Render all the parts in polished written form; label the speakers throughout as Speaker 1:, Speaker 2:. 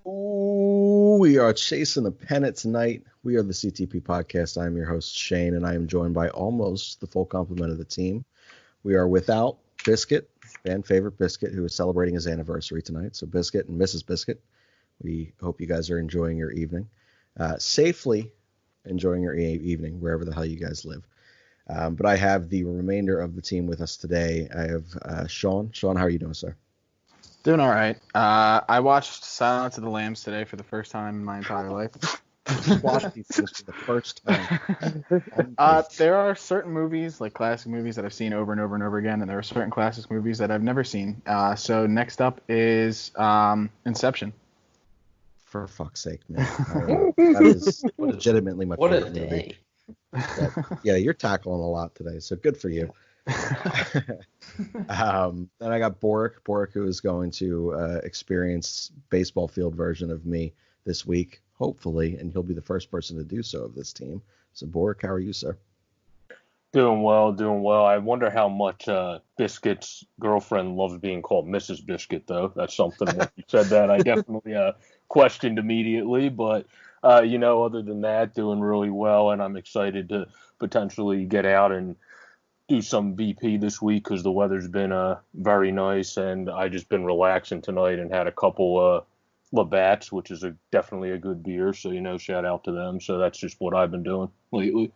Speaker 1: Ooh, we are chasing a pennant tonight. We are the CTP podcast. I am your host, Shane, and I am joined by almost the full complement of the team. We are without Biscuit, fan favorite Biscuit, who is celebrating his anniversary tonight. So Biscuit and Mrs. Biscuit, we hope you guys are enjoying your evening, safely enjoying your evening, wherever the hell you guys live. But I have the remainder of the team with us today. I have Sean. Sean, how are you doing, sir?
Speaker 2: Doing all right. I watched Silence of the Lambs today for the first time in my entire life.
Speaker 1: Watch these things for the first time.
Speaker 2: There are certain movies, like classic movies, that I've seen over and over and over again, and there are certain classic movies that I've never seen. So next up is Inception.
Speaker 1: For fuck's sake, man. That is legitimately my favorite movie. Yeah, you're tackling a lot today, so good for you. Then I got Boric, who is going to experience baseball field version of me this week, hopefully, and he'll be the first person to do so of this team. So, Boric, how are you, sir?
Speaker 3: Doing well. I wonder how much Biscuit's girlfriend loves being called Mrs. Biscuit, though. That's something when you said that I definitely questioned immediately. But, other than that, doing really well, and I'm excited to potentially get out and do some BP this week because the weather's been very nice, and I just been relaxing tonight and had a couple Labatt's, which is definitely a good beer. So, shout out to them. So that's just what I've been doing lately.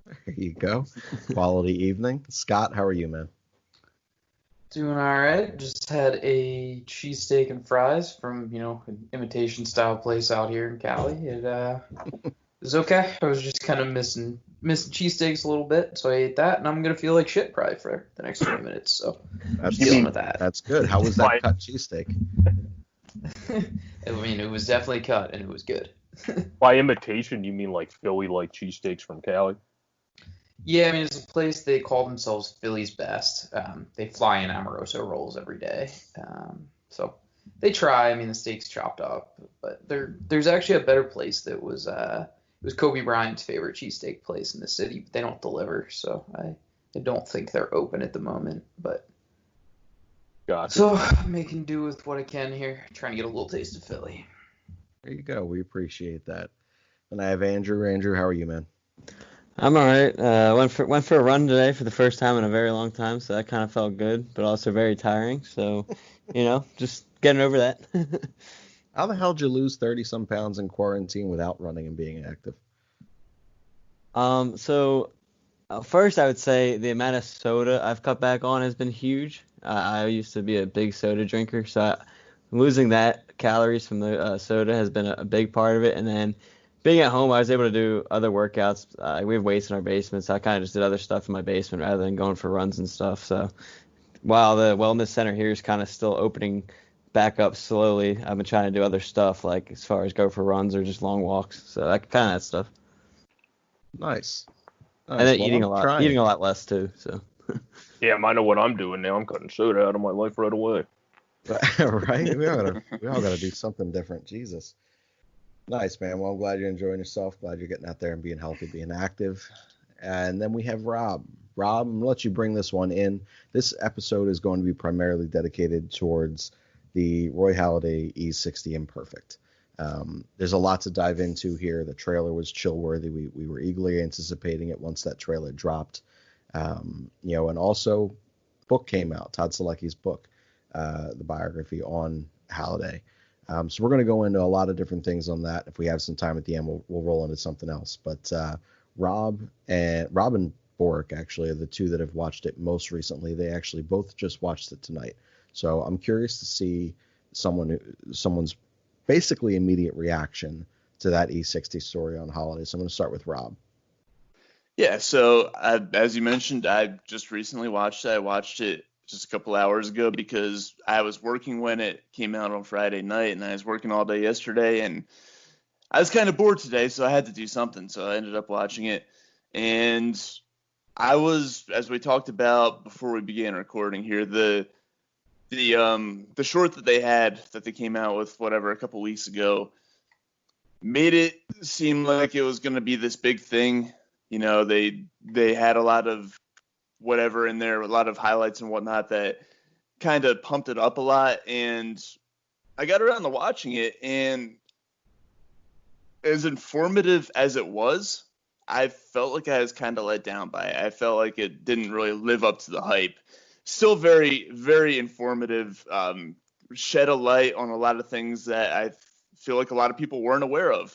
Speaker 1: There you go. Quality evening. Scott, how are you, man?
Speaker 4: Doing all right. Just had a cheesesteak and fries from, an imitation style place out here in Cali. It was okay. I was just kind of missing cheesesteaks a little bit, so I ate that, and I'm gonna feel like shit probably for the next 20 minutes. So I'm dealing with that.
Speaker 1: That's good. How was that cut cheesesteak?
Speaker 4: I mean, it was definitely cut, and it was good.
Speaker 3: By imitation, you mean like Philly-like cheesesteaks from Cali?
Speaker 4: Yeah, I mean, it's a place they call themselves Philly's Best. They fly in Amoroso rolls every day. So they try. I mean, the steak's chopped up, but there's actually a better place that was it was Kobe Bryant's favorite cheesesteak place in the city, but they don't deliver, so I don't think they're open at the moment. But
Speaker 3: gotcha.
Speaker 4: So I'm making do with what I can here, trying to get a little taste of Philly.
Speaker 1: There you go. We appreciate that. And I have Andrew. Andrew, how are you, man?
Speaker 5: I'm all right. Went for a run today for the first time in a very long time, so that kind of felt good, but also very tiring. So, just getting over that.
Speaker 1: How the hell did you lose 30-some pounds in quarantine without running and being active?
Speaker 5: First I would say the amount of soda I've cut back on has been huge. I used to be a big soda drinker, so losing that calories from the soda has been a big part of it, and then being at home, I was able to do other workouts. We have weights in our basement, so I kind of just did other stuff in my basement rather than going for runs and stuff. So while the wellness center here is kind of still opening back up slowly, I've been trying to do other stuff, like as far as go for runs or just long walks. So that kind of that stuff.
Speaker 1: Nice.
Speaker 5: And then eating a lot less too. So.
Speaker 3: Yeah, I know what I'm doing now. I'm cutting soda out of my life right away.
Speaker 1: Right? We all gotta do something different. Jesus. Nice, man. Well, I'm glad you're enjoying yourself. Glad you're getting out there and being healthy, being active. And then we have Rob. Rob, I'm going to let you bring this one in. This episode is going to be primarily dedicated towards the Roy Halladay E60 Imperfect. There's a lot to dive into here. The trailer was chill-worthy. We were eagerly anticipating it once that trailer dropped. And also, book came out, Todd Selecki's book, the biography on Halladay. So we're going to go into a lot of different things on that. If we have some time at the end, we'll roll into something else. But Rob and Boric actually are the two that have watched it most recently. They actually both just watched it tonight. So I'm curious to see someone's basically immediate reaction to that E60 story on Halladay. So I'm going to start with Rob.
Speaker 6: Yeah, so as you mentioned, I just recently watched it. I watched it just a couple hours ago because I was working when it came out on Friday night, and I was working all day yesterday, and I was kind of bored today, so I had to do something. So I ended up watching it, and I was, as we talked about before we began recording here, the short that they came out with a couple weeks ago made it seem like it was going to be this big thing. They had a lot of whatever in there, a lot of highlights and whatnot that kind of pumped it up a lot. And I got around to watching it, and as informative as it was, I felt like I was kind of let down by it. I felt like it didn't really live up to the hype. Still very, very informative. Shed a light on a lot of things that I feel like a lot of people weren't aware of.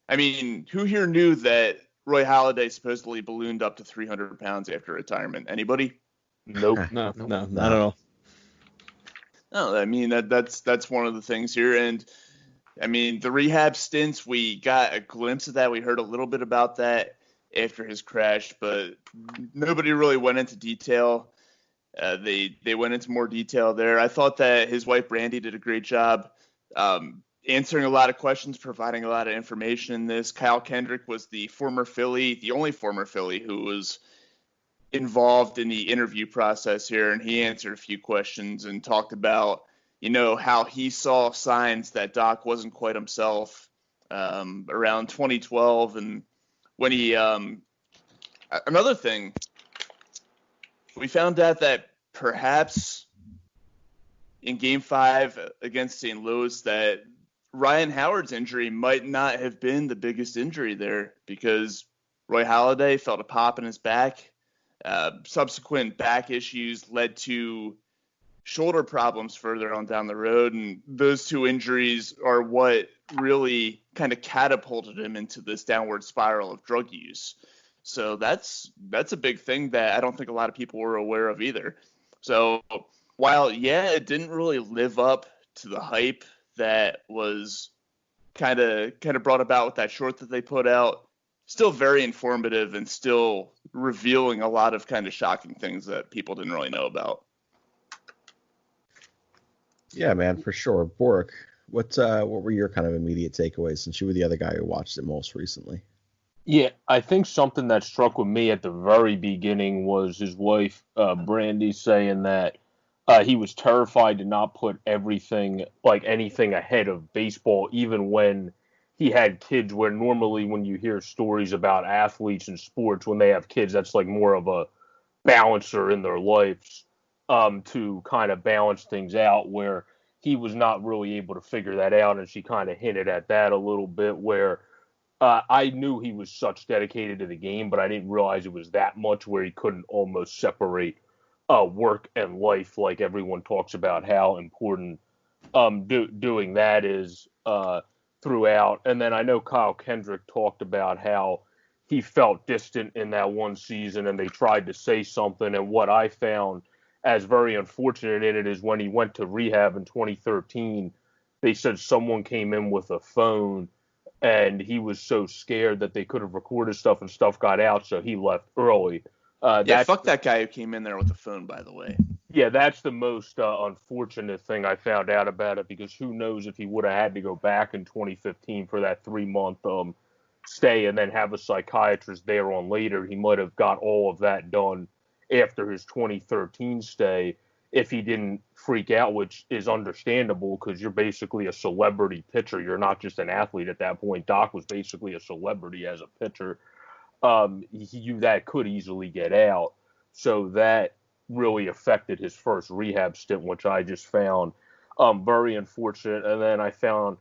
Speaker 6: I mean, who here knew that Roy Halladay supposedly ballooned up to 300 pounds after retirement? Anybody?
Speaker 3: Nope.
Speaker 5: No,
Speaker 4: Nope.
Speaker 5: no, not at all.
Speaker 6: No, I mean that's one of the things here, and I mean the rehab stints. We got a glimpse of that. We heard a little bit about that after his crash, but nobody really went into detail. They went into more detail there. I thought that his wife Brandy did a great job answering a lot of questions, providing a lot of information in this. Kyle Kendrick was the only former Philly who was involved in the interview process here, and he answered a few questions and talked about, how he saw signs that Doc wasn't quite himself around 2012, and when he another thing, we found out that perhaps in Game 5 against St. Louis that Ryan Howard's injury might not have been the biggest injury there, because Roy Halladay felt a pop in his back. Subsequent back issues led to shoulder problems further on down the road, and those two injuries are what really kind of catapulted him into this downward spiral of drug use. So that's a big thing that I don't think a lot of people were aware of either. So while, it didn't really live up to the hype that was kind of brought about with that short that they put out, still very informative and still revealing a lot of kind of shocking things that people didn't really know about.
Speaker 1: Yeah, man, for sure. Bork, what were your kind of immediate takeaways, since you were the other guy who watched it most recently?
Speaker 3: Yeah, I think something that struck with me at the very beginning was his wife, Brandy, saying that he was terrified to not put anything ahead of baseball, even when he had kids, where normally when you hear stories about athletes and sports, when they have kids, that's like more of a balancer in their lives to kind of balance things out, where he was not really able to figure that out. And she kind of hinted at that a little bit, where I knew he was such dedicated to the game, but I didn't realize it was that much where he couldn't almost separate work and life, like everyone talks about how important doing that is throughout. And then I know Kyle Kendrick talked about how he felt distant in that one season, and they tried to say something. And what I found as very unfortunate in it is when he went to rehab in 2013, they said someone came in with a phone, and he was so scared that they could have recorded stuff and stuff got out, so he left early.
Speaker 6: Fuck that guy who came in there with the phone, by the way.
Speaker 3: Yeah, that's the most unfortunate thing I found out about it, because who knows if he would have had to go back in 2015 for that 3-month stay and then have a psychiatrist there on later. He might have got all of that done after his 2013 stay if he didn't freak out, which is understandable because you're basically a celebrity pitcher. You're not just an athlete at that point. Doc was basically a celebrity as a pitcher. That could easily get out. So that really affected his first rehab stint, which I just found very unfortunate. And then I found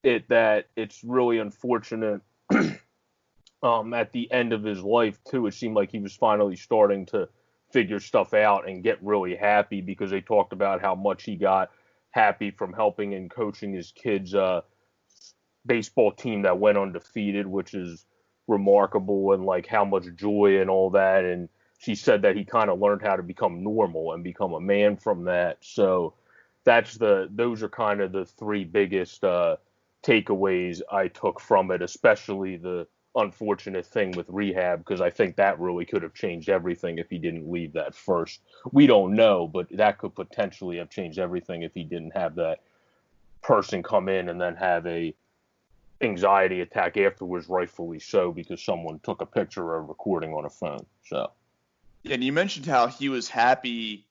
Speaker 3: that it's really unfortunate at the end of his life, too. It seemed like he was finally starting to figure stuff out and get really happy, because they talked about how much he got happy from helping and coaching his kids' baseball team that went undefeated, which is remarkable, and like how much joy and all that. And she said that he kind of learned how to become normal and become a man from that. So those are kind of the three biggest takeaways I took from it, especially the unfortunate thing with rehab, because I think that really could have changed everything if he didn't leave that first. We don't know, but that could potentially have changed everything if he didn't have that person come in and then have a anxiety attack afterwards, rightfully so, because someone took a picture or a recording on a phone. So,
Speaker 6: yeah, and you mentioned how he was happy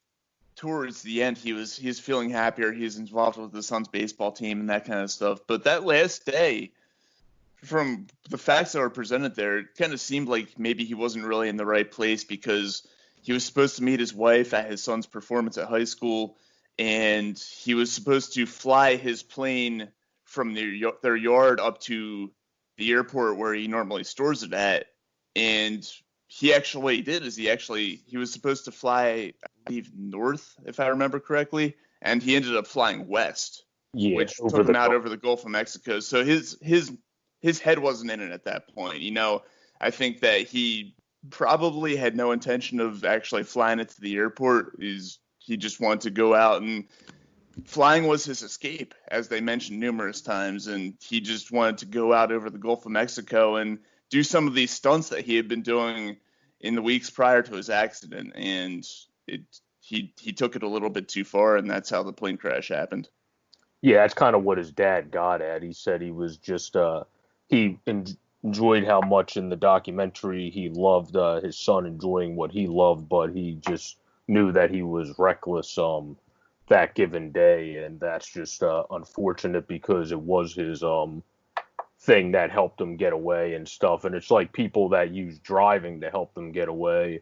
Speaker 6: towards the end. He was feeling happier. He was involved with the Suns baseball team and that kind of stuff. But that last day, from the facts that were presented there, it kind of seemed like maybe he wasn't really in the right place, because he was supposed to meet his wife at his son's performance at high school, and he was supposed to fly his plane from their yard up to the airport where he normally stores it at. And what he did is he was supposed to fly, I believe, north, if I remember correctly, and he ended up flying west, which took him out over the Gulf of Mexico. So his head wasn't in it at that point. I think that he probably had no intention of actually flying it to the airport. He just wanted to go out, and flying was his escape, as they mentioned numerous times, and he just wanted to go out over the Gulf of Mexico and do some of these stunts that he had been doing in the weeks prior to his accident, and he took it a little bit too far, and that's how the plane crash happened.
Speaker 3: Yeah, that's kind of what his dad got at. He said he was just he enjoyed how much in the documentary he loved his son enjoying what he loved, but he just knew that he was reckless that given day, and that's just unfortunate because it was his thing that helped him get away and stuff. And it's like people that use driving to help them get away.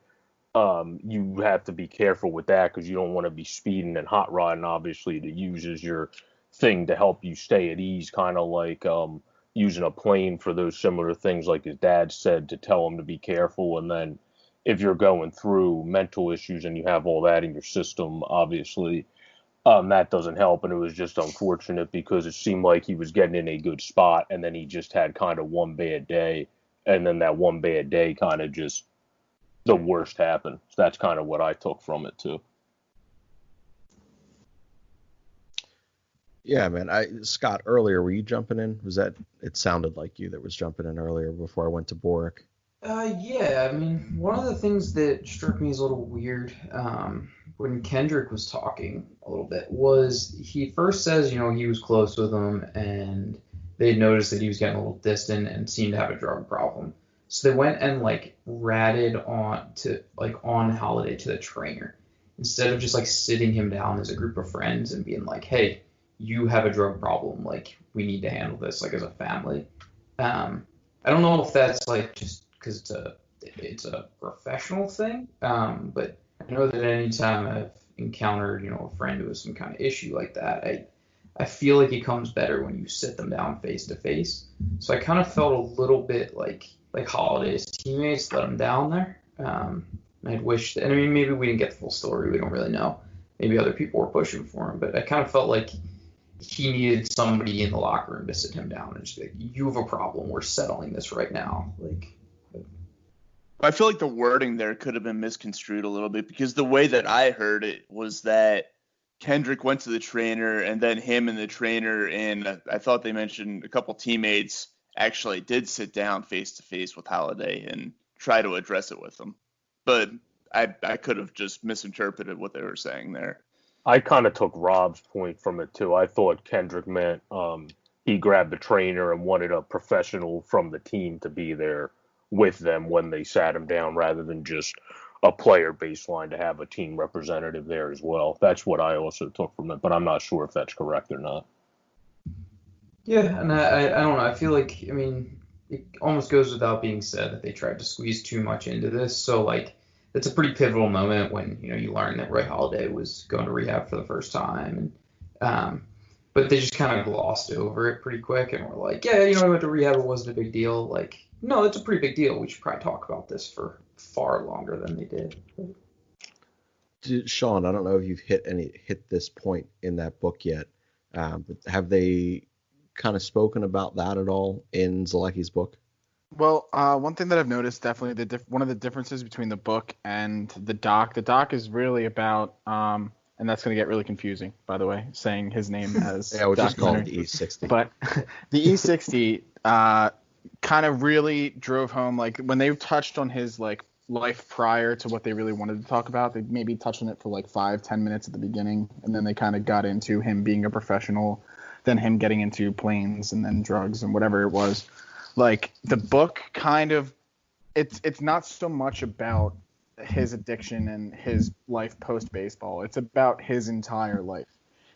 Speaker 3: You have to be careful with that because you don't want to be speeding and hot rodding, obviously, to use as your thing to help you stay at ease, kind of like using a plane for those similar things, like his dad said, to tell him to be careful. And then if you're going through mental issues and you have all that in your system, obviously, that doesn't help. And it was just unfortunate because it seemed like he was getting in a good spot, and then he just had kind of one bad day, and then that one bad day kind of just the worst happened. So that's kind of what I took from it too.
Speaker 1: Yeah, man. Scott, earlier, were you jumping in? It sounded like you that was jumping in earlier before I went to Boric.
Speaker 4: Yeah, I mean, one of the things that struck me as a little weird when Kendrick was talking a little bit was he first says, he was close with him and they had noticed that he was getting a little distant and seemed to have a drug problem. So they went and ratted on Halladay to the trainer instead of just sitting him down as a group of friends and being like, hey, you have a drug problem. We need to handle this as a family. I don't know if that's just because it's a professional thing, but I know that anytime I've encountered a friend who has some kind of issue like that, I feel like it comes better when you sit them down face to face. So I kind of felt a little bit like Halladay's teammates let him down there. I'd wish that, maybe we didn't get the full story. We don't really know. Maybe other people were pushing for him, but I kind of felt like he needed somebody in the locker room to sit him down and just be like, you have a problem. We're settling this right now.
Speaker 6: I feel like the wording there could have been misconstrued a little bit because the way that I heard it was that Kendrick went to the trainer and then him and the trainer and I thought they mentioned a couple teammates actually did sit down face to face with Halladay and try to address it with him. But I could have just misinterpreted what they were saying there.
Speaker 3: I kind of took Rob's point from it too. I thought Kendrick meant he grabbed the trainer and wanted a professional from the team to be there with them when they sat him down rather than just a player baseline to have a team representative there as well. That's what I also took from it, but I'm not sure if that's correct or not.
Speaker 4: Yeah, and I don't know. I feel like, it almost goes without being said that they tried to squeeze too much into this. So, it's a pretty pivotal moment when, you learn that Roy Halladay was going to rehab for the first time. And, but they just kind of glossed over it pretty quick and were like, yeah, he went to rehab. It wasn't a big deal. No, it's a pretty big deal. We should probably talk about this for far longer than they did.
Speaker 1: Sean, I don't know if you've hit this point in that book yet, but have they kind of spoken about that at all in Zalecki's book?
Speaker 2: Well, one thing that I've noticed, definitely one of the differences between the book and the doc. The doc is really about, and that's going to get really confusing, by the way, saying his name as
Speaker 1: yeah, we'll just call it the E60.
Speaker 2: But the E60 kind of really drove home, when they touched on his life prior to what they really wanted to talk about. They maybe touched on it for 5-10 minutes at the beginning, and then they kind of got into him being a professional, then him getting into planes and then drugs and whatever it was. The book kind of, it's not so much about his addiction and his life post baseball. It's about his entire life.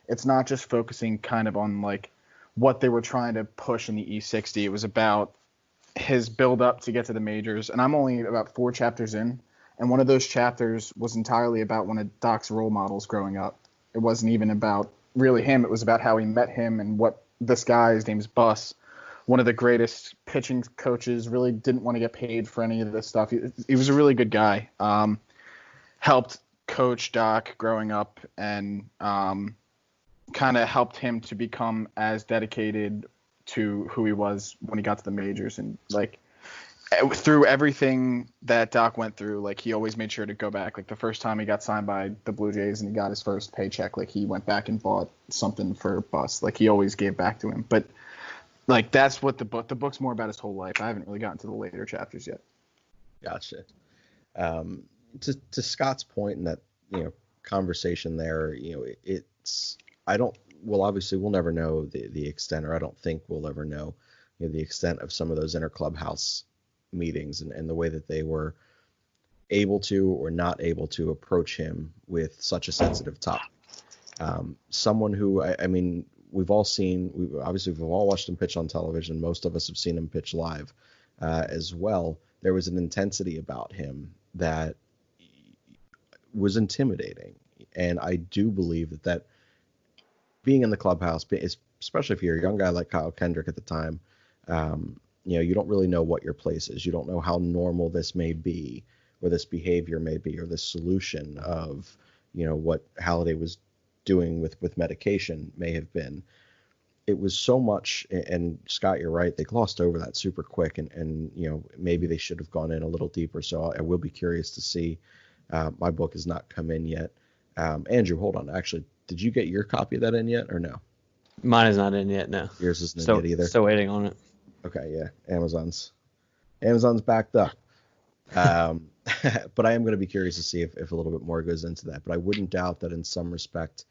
Speaker 2: It's not just focusing kind of on what they were trying to push in the E60. It was about his build up to get to the majors. And I'm only about 4 chapters in. And one of those chapters was entirely about one of Doc's role models growing up. it wasn't even about really him. It was about how he met him and what this guy, his name's Buss, one of the greatest pitching coaches, really didn't want to get paid for any of this stuff. He was a really good guy. Helped coach Doc growing up and kind of helped him to become as dedicated to who he was when he got to the majors. And like through everything that Doc went through, like he always made sure to go back. Like the first time he got signed by the Blue Jays and he got his first paycheck, like he went back and bought something for Buss. Like he always gave back to him. But like that's what the book's more about his whole life. I haven't really gotten to the later chapters yet.
Speaker 1: Gotcha. To Scott's point in that, conversation there, obviously we'll never know the extent, or I don't think we'll ever know, the extent of some of those inner clubhouse meetings and the way that they were able to or not able to approach him with such a sensitive topic. Someone who, I mean, we've all watched him pitch on television. Most of us have seen him pitch live as well. There was an intensity about him that was intimidating. And I do believe that being in the clubhouse, especially if you're a young guy like Kyle Kendrick at the time, you don't really know what your place is. You don't know how normal this may be, or this behavior may be, or this solution of, what Halladay was doing with medication may have been. It was so much, and Scott, you're right, they glossed over that super quick, and maybe they should have gone in a little deeper. So I will be curious to see. My book has not come in yet. Andrew, hold on. Actually, did you get your copy of that in yet, or no?
Speaker 5: Mine is not in yet, no.
Speaker 1: Yours isn't in yet either?
Speaker 5: Still waiting on it.
Speaker 1: Okay, yeah. Amazon's backed up. But I am going to be curious to see if a little bit more goes into that. But I wouldn't doubt that in some respect,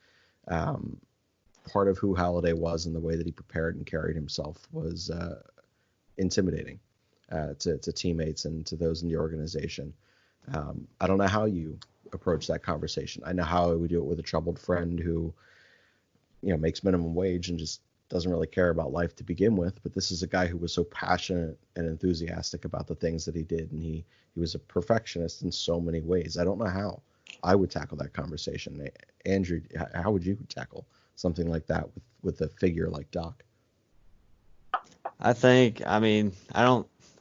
Speaker 1: part of who Halladay was and the way that he prepared and carried himself was intimidating to teammates and to those in the organization. I don't know how you approach that conversation. I know how I would do it with a troubled friend who, makes minimum wage and just doesn't really care about life to begin with. But this is a guy who was so passionate and enthusiastic about the things that he did. And he was a perfectionist in so many ways. I don't know how I would tackle that conversation. Andrew, how would you tackle something like that with a figure like Doc?
Speaker 5: I think,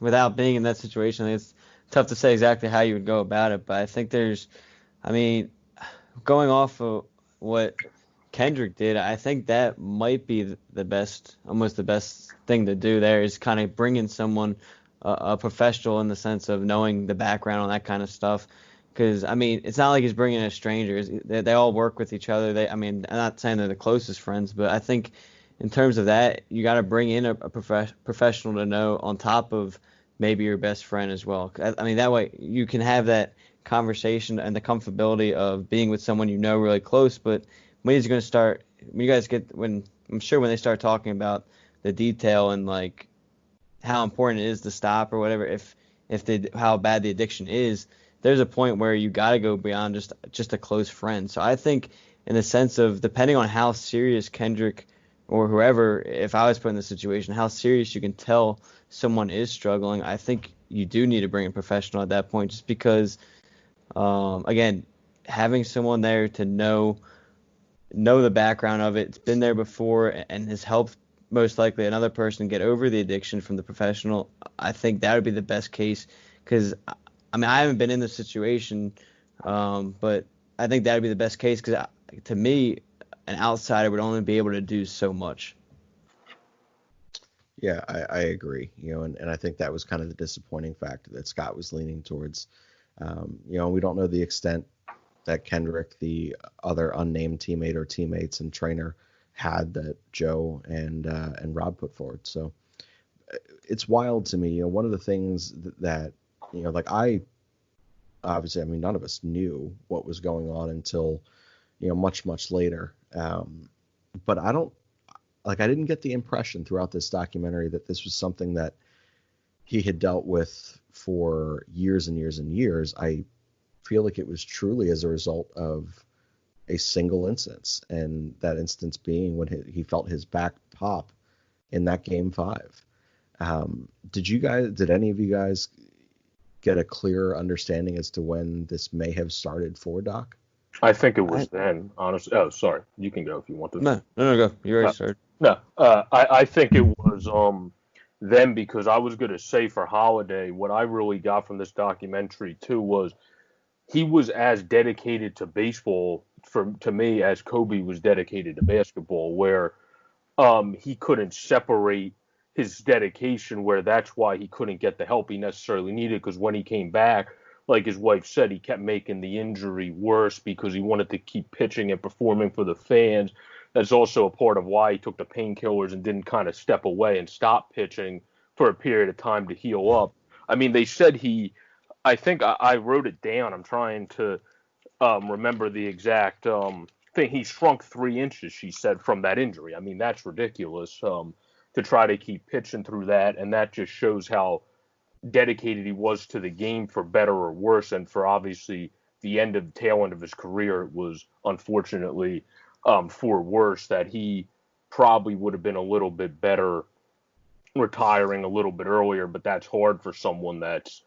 Speaker 5: without being in that situation, it's tough to say exactly how you would go about it, but I think going off of what Kendrick did, I think that might be almost the best thing to do there is kind of bring in someone, a professional in the sense of knowing the background on that kind of stuff. Because, it's not like he's bringing in strangers. They all work with each other. I'm not saying they're the closest friends, but I think in terms of that, you got to bring in a professional to know on top of maybe your best friend as well. That way you can have that conversation and the comfortability of being with someone really close. But when I'm sure when they start talking about the detail and like how important it is to stop or whatever, how bad the addiction is, there's a point where you got to go beyond just a close friend. So I think in the sense of depending on how serious Kendrick or whoever, if I was put in the situation, how serious you can tell someone is struggling, I think you do need to bring a professional at that point, just because, again, having someone there to know the background of it, it's been there before and has helped most likely another person get over the addiction from the professional. I think that would be the best case, because I haven't been in this situation, but I think that would be the best case, because to me, an outsider would only be able to do so much.
Speaker 1: Yeah, I agree. And I think that was kind of the disappointing factor that Scott was leaning towards. We don't know the extent that Kendrick, the other unnamed teammate or teammates and trainer, had that Joe and Rob put forward. So it's wild to me. One of the things that obviously, none of us knew what was going on until much, much later. But I didn't get the impression throughout this documentary that this was something that he had dealt with for years and years and years. I feel like it was truly as a result of a single instance, and that instance being when he felt his back pop in that Game 5. Did any of you guys get a clearer understanding as to when this may have started for Doc?
Speaker 3: I think it was then, honestly. Oh, sorry. You can go if you want to.
Speaker 5: No, go. You already
Speaker 3: Uh,
Speaker 5: started.
Speaker 3: no, I think it was them because I was going to say for Holiday, what I really got from this documentary too was he was as dedicated to baseball to me as Kobe was dedicated to basketball, where he couldn't separate his dedication, where that's why he couldn't get the help he necessarily needed. Because when he came back, like his wife said, he kept making the injury worse because he wanted to keep pitching and performing for the fans. That's also a part of why he took the painkillers and didn't kind of step away and stop pitching for a period of time to heal up. I mean, they said I think I wrote it down. I'm trying to remember the exact thing. He shrunk 3 inches, she said, from that injury. I mean, that's ridiculous to try to keep pitching through that. And that just shows how dedicated he was to the game, for better or worse. And for obviously the tail end of his career, it was unfortunately for worse, that he probably would have been a little bit better retiring a little bit earlier. But that's hard for someone that's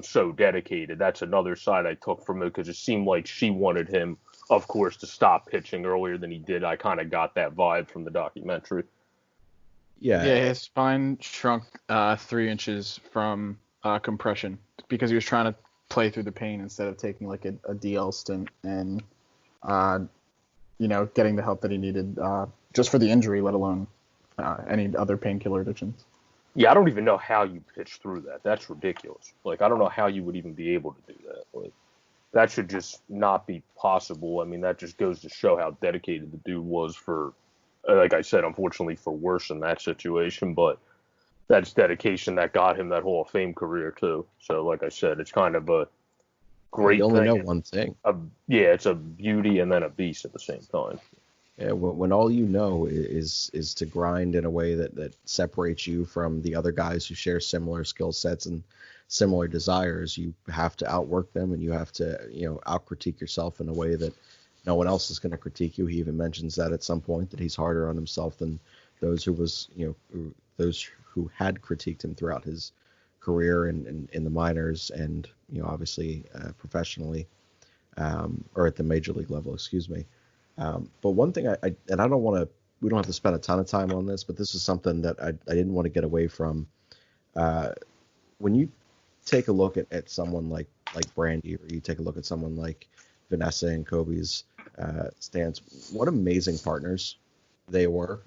Speaker 3: so dedicated. That's another side I took from it, because it seemed like she wanted him, of course, to stop pitching earlier than he did. I kind of got that vibe from the documentary.
Speaker 2: Yeah, his spine shrunk 3 inches from compression because he was trying to play through the pain instead of taking like a DL stint and getting the help that he needed just for the injury, let alone any other painkiller addictions.
Speaker 3: Yeah, I don't even know how you pitch through that. That's ridiculous. Like, I don't know how you would even be able to do that. Like, that should just not be possible. I mean, that just goes to show how dedicated the dude was for, like I said, unfortunately for worse in that situation. But that's dedication that got him that Hall of Fame career, too. So, like I said, it's kind of a great
Speaker 1: thing. You only
Speaker 3: thing.
Speaker 1: know one thing.
Speaker 3: Yeah, it's a beauty and then a beast at the same time.
Speaker 1: Yeah, when all you know is to grind in a way that separates you from the other guys who share similar skill sets and similar desires, you have to outwork them, and you have to out critique yourself in a way that no one else is going to critique you. He even mentions that at some point, that he's harder on himself than those who had critiqued him throughout his career and in the minors and obviously professionally or at the major league level, excuse me. But one thing I don't want to, we don't have to spend a ton of time on this, but this is something that I didn't want to get away from. When you take a look at someone like Brandy, or you take a look at someone like Vanessa and Kobe's stance, what amazing partners they were,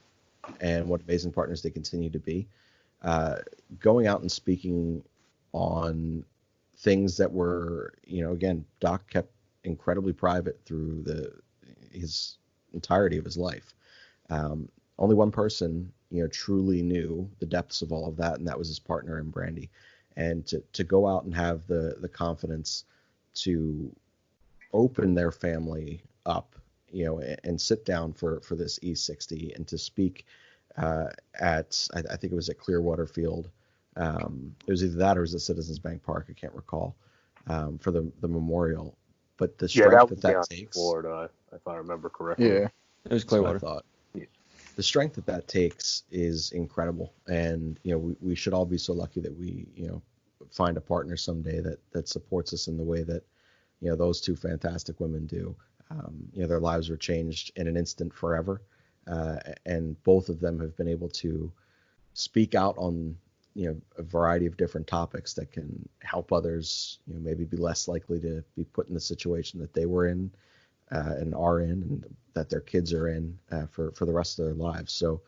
Speaker 1: and what amazing partners they continue to be. Going out and speaking on things that were, again, Doc kept incredibly private through his entirety of his life. Only one person, truly knew the depths of all of that, and that was his partner in Brandy. And to go out and have the confidence to open their family up, and sit down for this E60 and to speak at, I think it was at Clearwater Field. It was either that or it was at Citizens Bank Park. I can't recall, for the memorial. But the strength that takes,
Speaker 3: Florida, if I remember correctly.
Speaker 2: Yeah,
Speaker 5: it was Clearwater.
Speaker 1: I thought. Yeah. The strength that takes is incredible, and we should all be so lucky that we find a partner someday that supports us in the way that those two fantastic women do. Their lives were changed in an instant forever, and both of them have been able to speak out on a variety of different topics that can help others, maybe be less likely to be put in the situation that they were in and are in, and that their kids are in for the rest of their lives. So,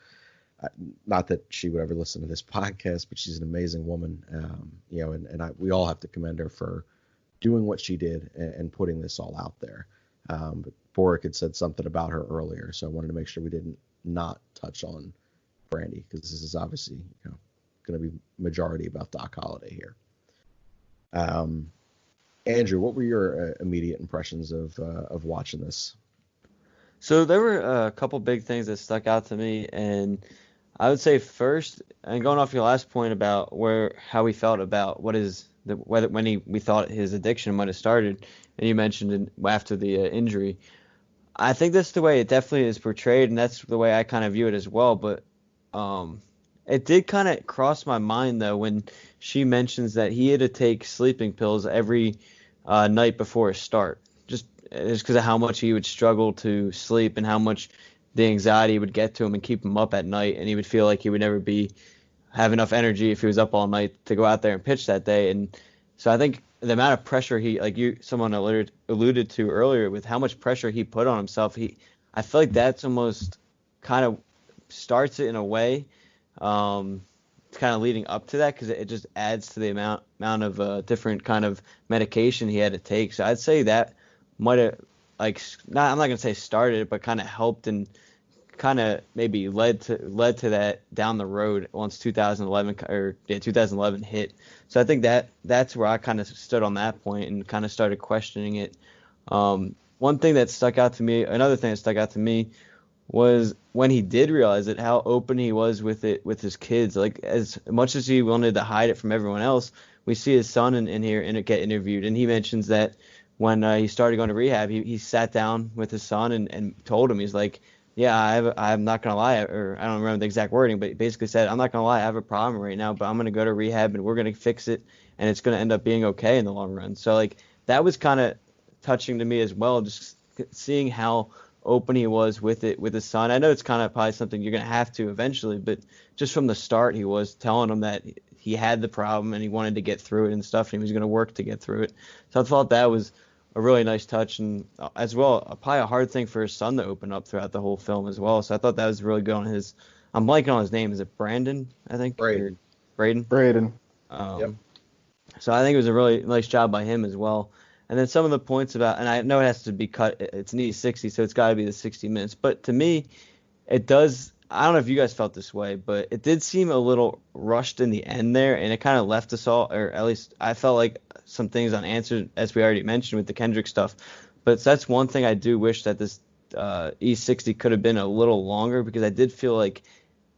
Speaker 1: not that she would ever listen to this podcast, but she's an amazing woman, we all have to commend her for doing what she did and putting this all out there. But Boric had said something about her earlier, so I wanted to make sure we didn't not touch on Brandy, because this is obviously going to be majority about Doc Halladay here. Andrew, what were your immediate impressions of watching this?
Speaker 5: So there were a couple big things that stuck out to me, and I would say first, and going off your last point about how we felt about we thought his addiction might have started, and you mentioned it after the injury. I think that's the way it definitely is portrayed, and that's the way I kind of view it as well. But it did kind of cross my mind, though, when she mentions that he had to take sleeping pills every night before a start. just because of how much he would struggle to sleep and how much the anxiety would get to him and keep him up at night, and he would feel like he would never have enough energy if he was up all night to go out there and pitch that day. And so I think the amount of pressure someone alluded to earlier with how much pressure he put on himself, I feel like that's almost kind of starts it in a way, kind of leading up to that, because it just adds to the amount of different kind of medication he had to take. So I'd say that might have, I'm not gonna say started it, but kind of helped and kind of maybe led to that down the road once 2011 hit. So I think that's where I kind of stood on that point and kind of started questioning it. Another thing that stuck out to me was when he did realize it, how open he was with it with his kids. Like, as much as he wanted to hide it from everyone else, we see his son in here and get interviewed, and he mentions that when he started going to rehab, he sat down with his son and told him, he's like, yeah, I'm not going to lie, or I don't remember the exact wording, but he basically said, I'm not going to lie, I have a problem right now, but I'm going to go to rehab and we're going to fix it, and it's going to end up being okay in the long run. So, like, that was kind of touching to me as well, just seeing how open he was with it with his son. I know it's kind of probably something you're going to have to eventually, but just from the start, he was telling him that he had the problem and he wanted to get through it and stuff, and he was going to work to get through it. So I thought that was a really nice touch, and as well, probably a hard thing for his son to open up throughout the whole film as well. So I thought that was really good on his. I'm blanking on his name. Is it Brandon? I think.
Speaker 1: Braden.
Speaker 2: Braden.
Speaker 1: Yep.
Speaker 5: So I think it was a really nice job by him as well. And then some of the points about, and I know it has to be cut. It's an E60, so it's got to be the 60 minutes. But to me, it does. I don't know if you guys felt this way, but it did seem a little rushed in the end there, and it kind of left us all, or at least I felt like some things unanswered, as we already mentioned with the Kendrick stuff. But that's one thing I do wish that this E60 could have been a little longer, because I did feel like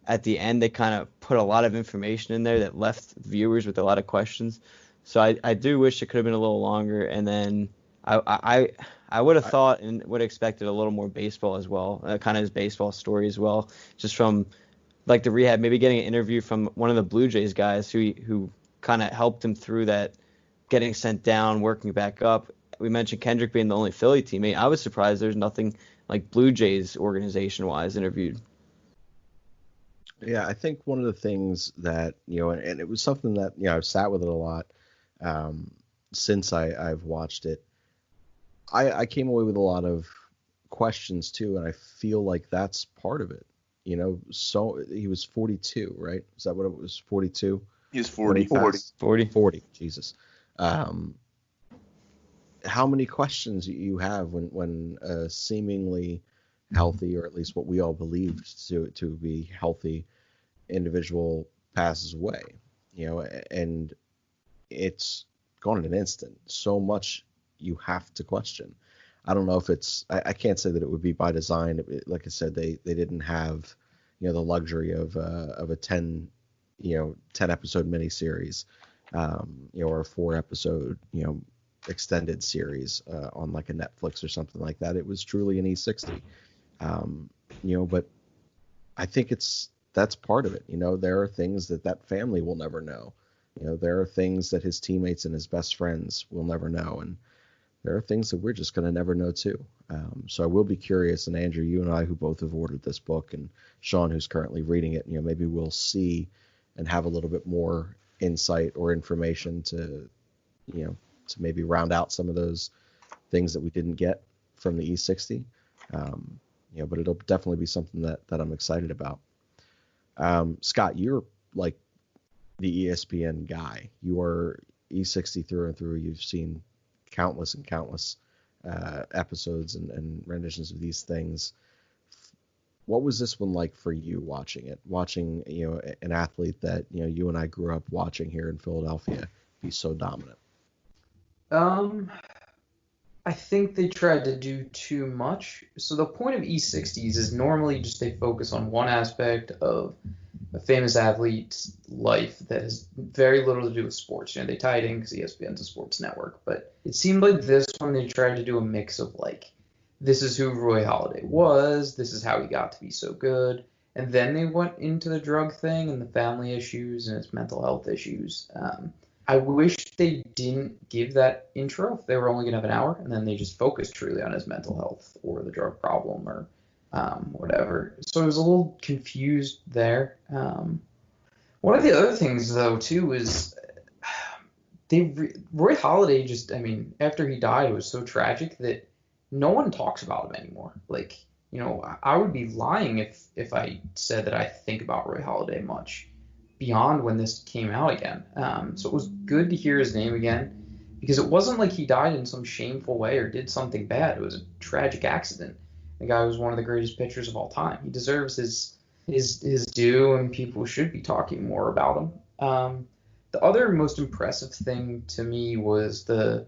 Speaker 5: at the end they kind of put a lot of information in there that left viewers with a lot of questions. So I do wish it could have been a little longer, and then I would have thought and would have expected a little more baseball as well, kind of his baseball story as well, just from like the rehab, maybe getting an interview from one of the Blue Jays guys who kind of helped him through that, getting sent down, working back up. We mentioned Kendrick being the only Philly teammate. I was surprised there's nothing like Blue Jays organization-wise interviewed.
Speaker 1: Yeah, I think one of the things that, and it was something that, I've sat with it a lot since I've watched it. I came away with a lot of questions too, and I feel like that's part of it. So he was 42, right? Is that what it was? 42?
Speaker 6: He's 40.
Speaker 1: 40. Jesus. How many questions you have when a seemingly healthy, or at least what we all believed to be healthy individual passes away, and it's gone in an instant. So much you have to question. I don't know if it's, I can't say that it would be by design. Like I said, they didn't have, the luxury of a 10 episode miniseries, or a 4 episode, extended series on like a Netflix or something like that. It was truly an E60, but I think that's part of it. There are things that family will never know. There are things that his teammates and his best friends will never know, and there are things that we're just going to never know too. So I will be curious, and Andrew, you and I, who both have ordered this book, and Sean, who's currently reading it, maybe we'll see and have a little bit more insight or information to maybe round out some of those things that we didn't get from the E60. But it'll definitely be something that I'm excited about. Scott, you're like the ESPN guy. You are E60 through and through. You've seen countless and countless episodes and renditions of these things. What was this one like for you watching it? Watching, an athlete that, you and I grew up watching here in Philadelphia be so dominant?
Speaker 4: I think they tried to do too much. So the point of E60s is normally just they focus on one aspect of a famous athlete's life that has very little to do with sports. They tie it in because ESPN's a sports network. But it seemed like this one they tried to do a mix of like, this is who Roy Halladay was, this is how he got to be so good. And then they went into the drug thing and the family issues and his mental health issues. I wish they didn't give that intro if they were only going to have an hour, and then they just focused truly on his mental health or the drug problem or whatever. So I was a little confused there. One of the other things, though, too, is Roy Halladay just, I mean, after he died, it was so tragic that no one talks about him anymore. Like, I would be lying if I said that I think about Roy Halladay much beyond when this came out again. So it was good to hear his name again because it wasn't like he died in some shameful way or did something bad. It was a tragic accident. The guy was one of the greatest pitchers of all time. He deserves his due, and people should be talking more about him. The other most impressive thing to me was I'm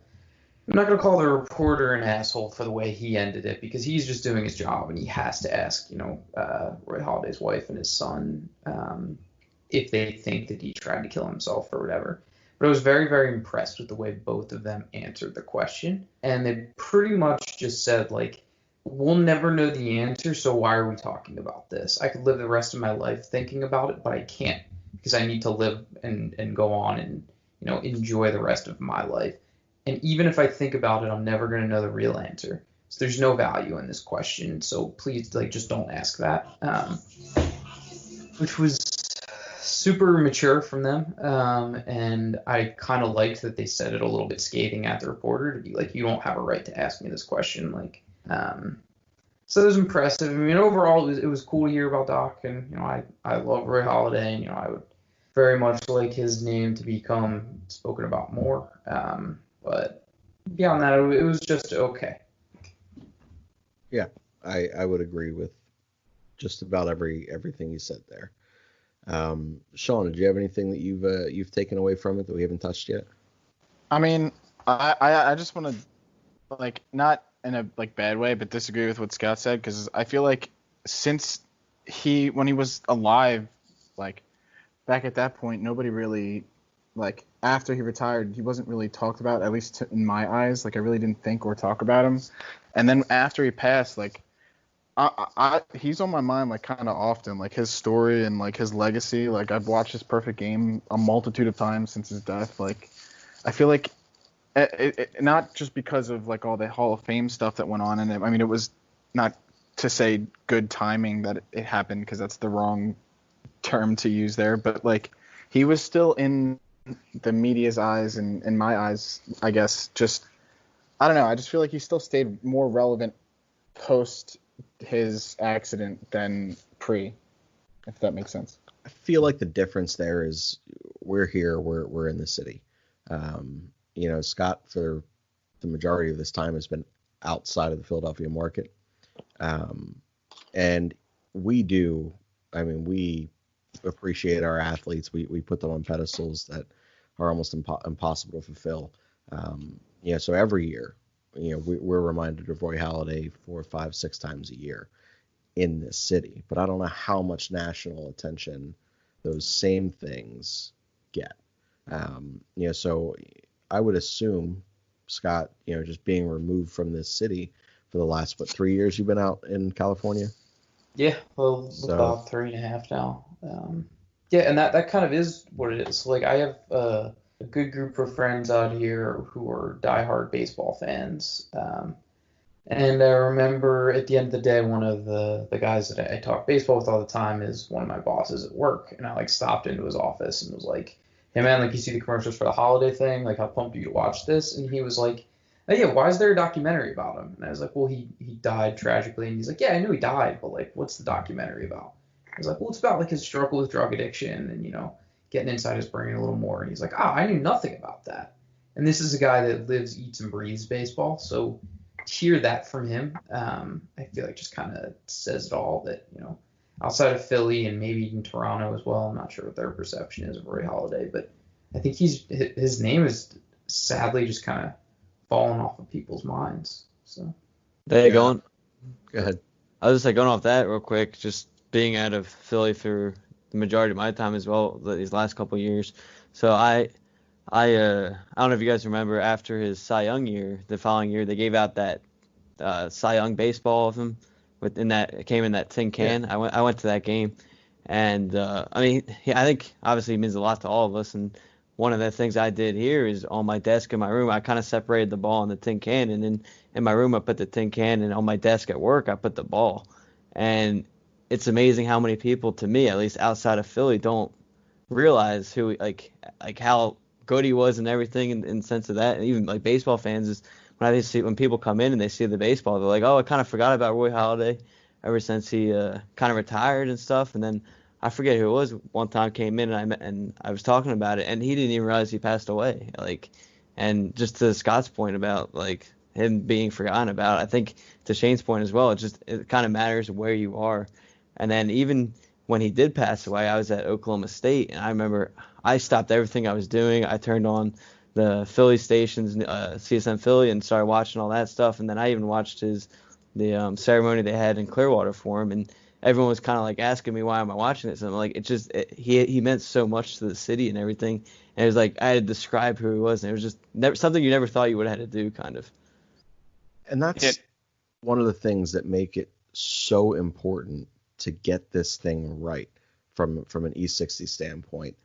Speaker 4: not going to call the reporter an asshole for the way he ended it because he's just doing his job and he has to ask, Roy Halladay's wife and his son if they think that he tried to kill himself or whatever. But I was very, very impressed with the way both of them answered the question. And they pretty much just said, like, we'll never know the answer, so why are we talking about this? I could live the rest of my life thinking about it, but I can't because I need to live and go on and, enjoy the rest of my life. And even if I think about it, I'm never going to know the real answer. So there's no value in this question. So please, just don't ask that. Which was super mature from them. And I kind of liked that they said it a little bit scathing at the reporter to be like, you don't have a right to ask me this question. So it was impressive. I mean, overall, it was cool to hear about Doc. And, I love Roy Halladay. And, I would very much like his name to become spoken about more. But beyond that, it was just okay.
Speaker 1: Yeah, I would agree with just about everything you said there. Sean, did you have anything that you've taken away from it that we haven't touched yet?
Speaker 2: I mean, I just want to, not in a bad way, but disagree with what Scott said, because I feel like since when he was alive, back at that point, nobody really, after he retired, he wasn't really talked about, at least in my eyes. I really didn't think or talk about him. And then after he passed, he's on my mind, kind of often, his story and, his legacy. I've watched his perfect game a multitude of times since his death. I feel like it not just because of, all the Hall of Fame stuff that went on in it. I mean, it was not to say good timing that it happened, because that's the wrong term to use there. But, he was still in the media's eyes and in my eyes, I guess. Just, I don't know. I just feel like he still stayed more relevant post his accident than pre, if that makes sense.
Speaker 1: I feel like the difference there is we're here, we're in the city. Scott, for the majority of this time, has been outside of the Philadelphia market. And we appreciate our athletes. We put them on pedestals that are almost impossible to fulfill. So every year, we're reminded of Roy Halladay 4, 5, 6 times a year in this city. But I don't know how much national attention those same things get. So I would assume, Scott, just being removed from this city for the last, 3 years you've been out in California?
Speaker 4: Yeah, well, about 3.5 now. And that kind of is what it is. I have a good group of friends out here who are diehard baseball fans. And I remember at the end of the day, one of the guys that I talk baseball with all the time is one of my bosses at work. And I stopped into his office and was like, hey man, you see the commercials for the Halladay thing? How pumped are you to watch this? And he was like, oh, yeah, why is there a documentary about him? And I was like, well, he died tragically. And he's like, yeah, I knew he died, but what's the documentary about? I was like, well, it's about his struggle with drug addiction and, getting inside his brain a little more. And he's like, I knew nothing about that. And this is a guy that lives, eats, and breathes baseball. So to hear that from him, I feel like just kind of says it all that, outside of Philly and maybe even Toronto as well, I'm not sure what their perception is of Roy Halladay, but I think his name is sadly just kind of fallen off of people's minds. So
Speaker 5: There you go.
Speaker 1: Go ahead.
Speaker 5: I was just going off that real quick, just being out of Philly for the majority of my time as well these last couple of years. So I don't know if you guys remember, after his Cy Young year, the following year they gave out that Cy Young baseball of him it came in that tin can. Yeah. I went to that game, and I think obviously it means a lot to all of us, and one of the things I did here is on my desk in my room, I kind of separated the ball and the tin can, and then in my room I put the tin can, and on my desk at work I put the ball. And it's amazing how many people, to me at least outside of Philly, don't realize who like how good he was and everything in sense of that. And even like baseball fans is when people come in and they see the baseball, they're like, oh, I kind of forgot about Roy Halladay ever since he kind of retired and stuff. And then I forget who it was. One time came in and I was talking about it, and he didn't even realize he passed away. Like, and just to Scott's point about like him being forgotten about, I think to Shane's point as well, it kind of matters where you are. And then even when he did pass away, I was at Oklahoma State, and I remember I stopped everything I was doing. I turned on the Philly stations, CSM Philly, and started watching all that stuff. And then I even watched the ceremony they had in Clearwater for him, and everyone was kind of like asking me why am I watching it. So I'm like, he meant so much to the city and everything. And it was like I had to describe who he was, and it was just something you never thought you would have had to do, kind of.
Speaker 1: And that's one of the things that make it so important to get this thing right from an E60 standpoint.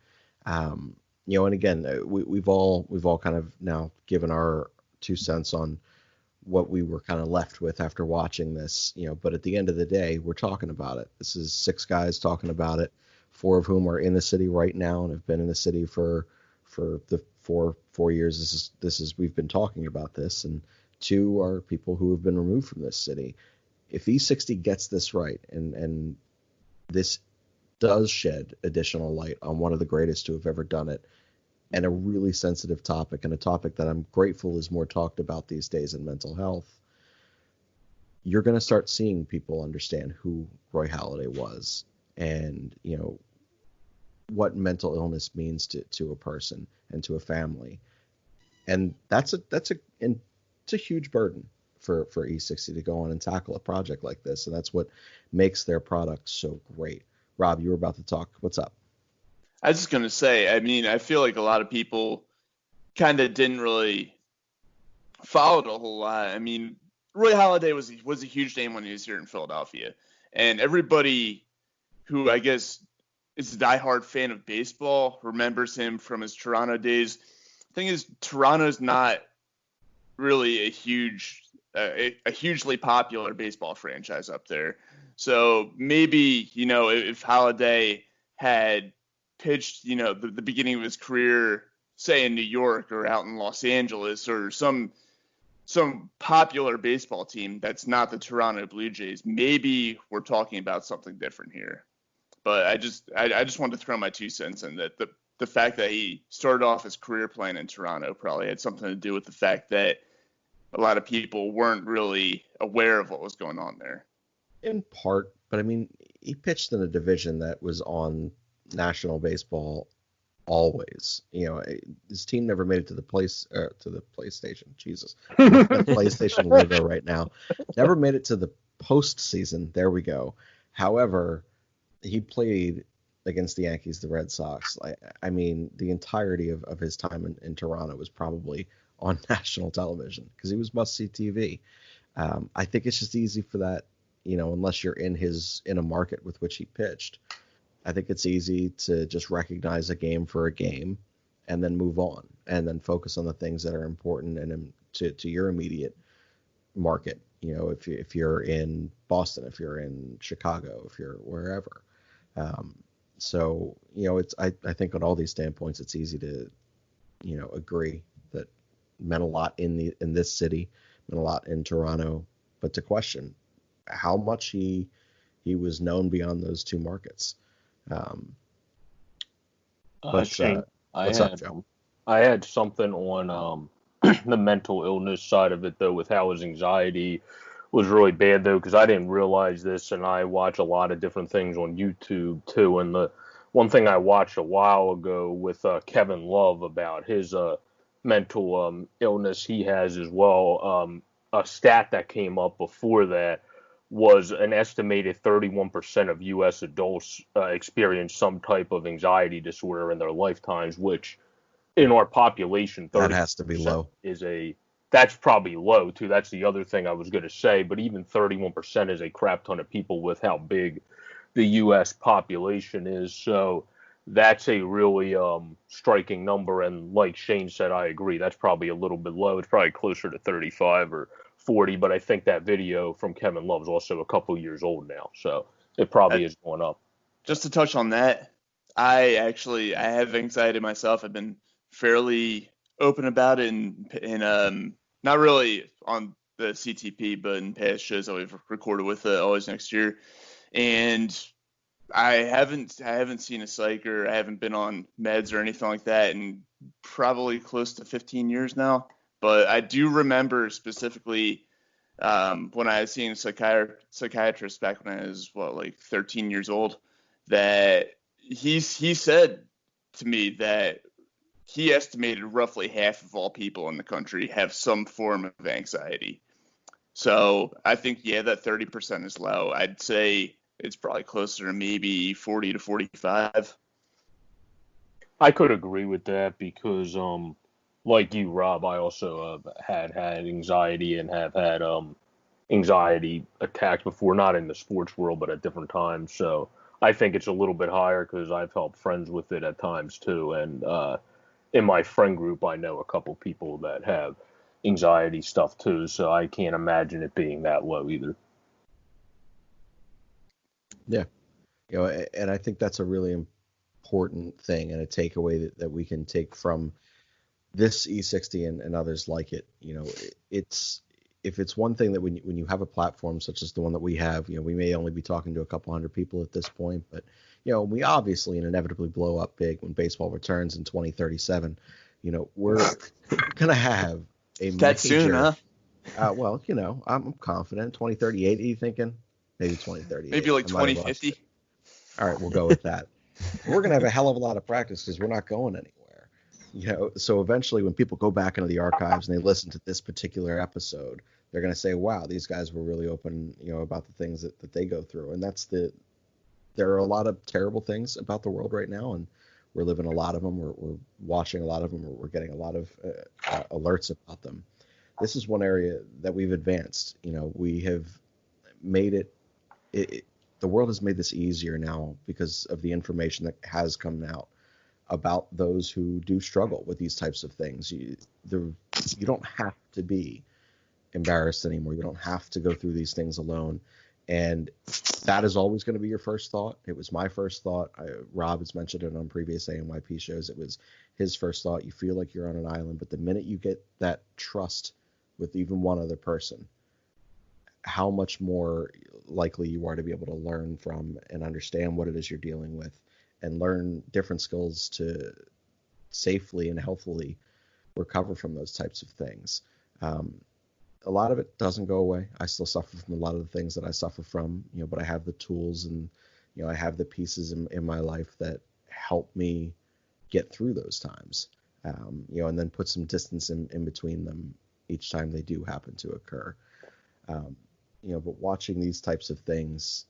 Speaker 1: And again, we've all kind of now given our 2 cents on what we were kind of left with after watching this, but at the end of the day, we're talking about it. This is 6 guys talking about it, 4 of whom are in the city right now and have been in the city for the 4 years. This is we've been talking about this, and 2 are people who have been removed from this city. If E60 gets this right, and this does shed additional light on one of the greatest to have ever done it, and a really sensitive topic, and a topic that I'm grateful is more talked about these days in mental health, you're going to start seeing people understand who Roy Halladay was, and what mental illness means to a person and to a family. And it's a huge burden for E60 to go on and tackle a project like this, and that's what makes their product so great. Rob, you were about to talk. What's up?
Speaker 6: I was just going to say, I mean, I feel like a lot of people kind of didn't really follow it a whole lot. I mean, Roy Halladay was a huge name when he was here in Philadelphia, and everybody who I guess is a diehard fan of baseball remembers him from his Toronto days. The thing is, Toronto's not really a hugely popular baseball franchise up there. So maybe, if Halladay had pitched, the beginning of his career, say in New York or out in Los Angeles or some popular baseball team that's not the Toronto Blue Jays, maybe we're talking about something different here. But I just wanted to throw my 2 cents in that the fact that he started off his career playing in Toronto probably had something to do with the fact that a lot of people weren't really aware of what was going on there.
Speaker 1: In part, but I mean, he pitched in a division that was on national baseball always. His team never made it to the PlayStation. Jesus, the PlayStation logo right now. Never made it to the postseason. There we go. However, he played against the Yankees, the Red Sox. I mean, the entirety of his time in Toronto was probably on national television because he was must-see TV. I think it's just easy for that, unless you're in a market with which he pitched. I think it's easy to just recognize a game for a game and then move on and then focus on the things that are important and to your immediate market. If you're in Boston, if you're in Chicago, if you're wherever. So I think on all these standpoints, it's easy to, agree that meant a lot in this city, meant a lot in Toronto, but to question how much he was known beyond those 2 markets.
Speaker 3: Shane,
Speaker 1: what's up, Joe?
Speaker 3: I had something on the mental illness side of it, though, with how his anxiety was really bad, though, because I didn't realize this, and I watch a lot of different things on YouTube, too. And the one thing I watched a while ago with Kevin Love about his mental illness he has as well, a stat that came up before that was an estimated 31% of U.S. adults experience some type of anxiety disorder in their lifetimes, which in our population, 30%
Speaker 1: that has to be low.
Speaker 3: That's probably low, too. That's the other thing I was going to say. But even 31% is a crap ton of people with how big the U.S. population is. So that's a really striking number. And like Shane said, I agree. That's probably a little bit low. It's probably closer to 35 or 40. But I think that video from Kevin Love's also a couple years old now, so it probably is going up.
Speaker 6: Just to touch on that, I have anxiety myself. I've been fairly open about it in not really on the CTP, but in past shows that we've recorded with Always Next Year. And I haven't seen a psych, or I haven't been on meds or anything like that in probably close to 15 years now. But I do remember specifically when I was seeing a psychiatrist back when I was, like 13 years old, that he said to me that he estimated roughly half of all people in the country have some form of anxiety. So I think, that 30% is low. I'd say it's probably closer to maybe 40 to 45.
Speaker 3: I could agree with that because, like you, Rob, I also had anxiety and have had anxiety attacks before, not in the sports world, but at different times. So I think it's a little bit higher because I've helped friends with it at times too. And in my friend group, I know a couple people that have anxiety stuff too. So I can't imagine it being that low either.
Speaker 1: Yeah. And I think that's a really important thing and a takeaway that we can take from this E60 and others like it. If it's one thing that when you have a platform such as the one that we have, we may only be talking to a couple hundred people at this point, but we obviously and inevitably blow up big when baseball returns in 2037. We're gonna have a
Speaker 6: that
Speaker 1: major,
Speaker 6: soon, huh?
Speaker 1: Well, I'm confident. 2038, are you thinking? Maybe 2038.
Speaker 6: Maybe like 2050.
Speaker 1: All right, we'll go with that. We're gonna have a hell of a lot of practice because we're not going anywhere. So eventually when people go back into the archives and they listen to this particular episode, they're going to say, wow, these guys were really open, about the things that they go through. And there are a lot of terrible things about the world right now, and we're living a lot of them. We're watching a lot of them. We're getting a lot of alerts about them. This is one area that we've advanced. We have made it the world has made this easier now because of the information that has come out about those who do struggle with these types of things. You don't have to be embarrassed anymore. You don't have to go through these things alone. And that is always going to be your first thought. It was my first thought. Rob has mentioned it on previous ANYP shows. It was his first thought. You feel like you're on an island, but the minute you get that trust with even one other person, how much more likely you are to be able to learn from and understand what it is you're dealing with, and learn different skills to safely and healthily recover from those types of things. A lot of it doesn't go away. I still suffer from a lot of the things that I suffer from, but I have the tools and, I have the pieces in my life that help me get through those times, and then put some distance in between them each time they do happen to occur. But watching these types of things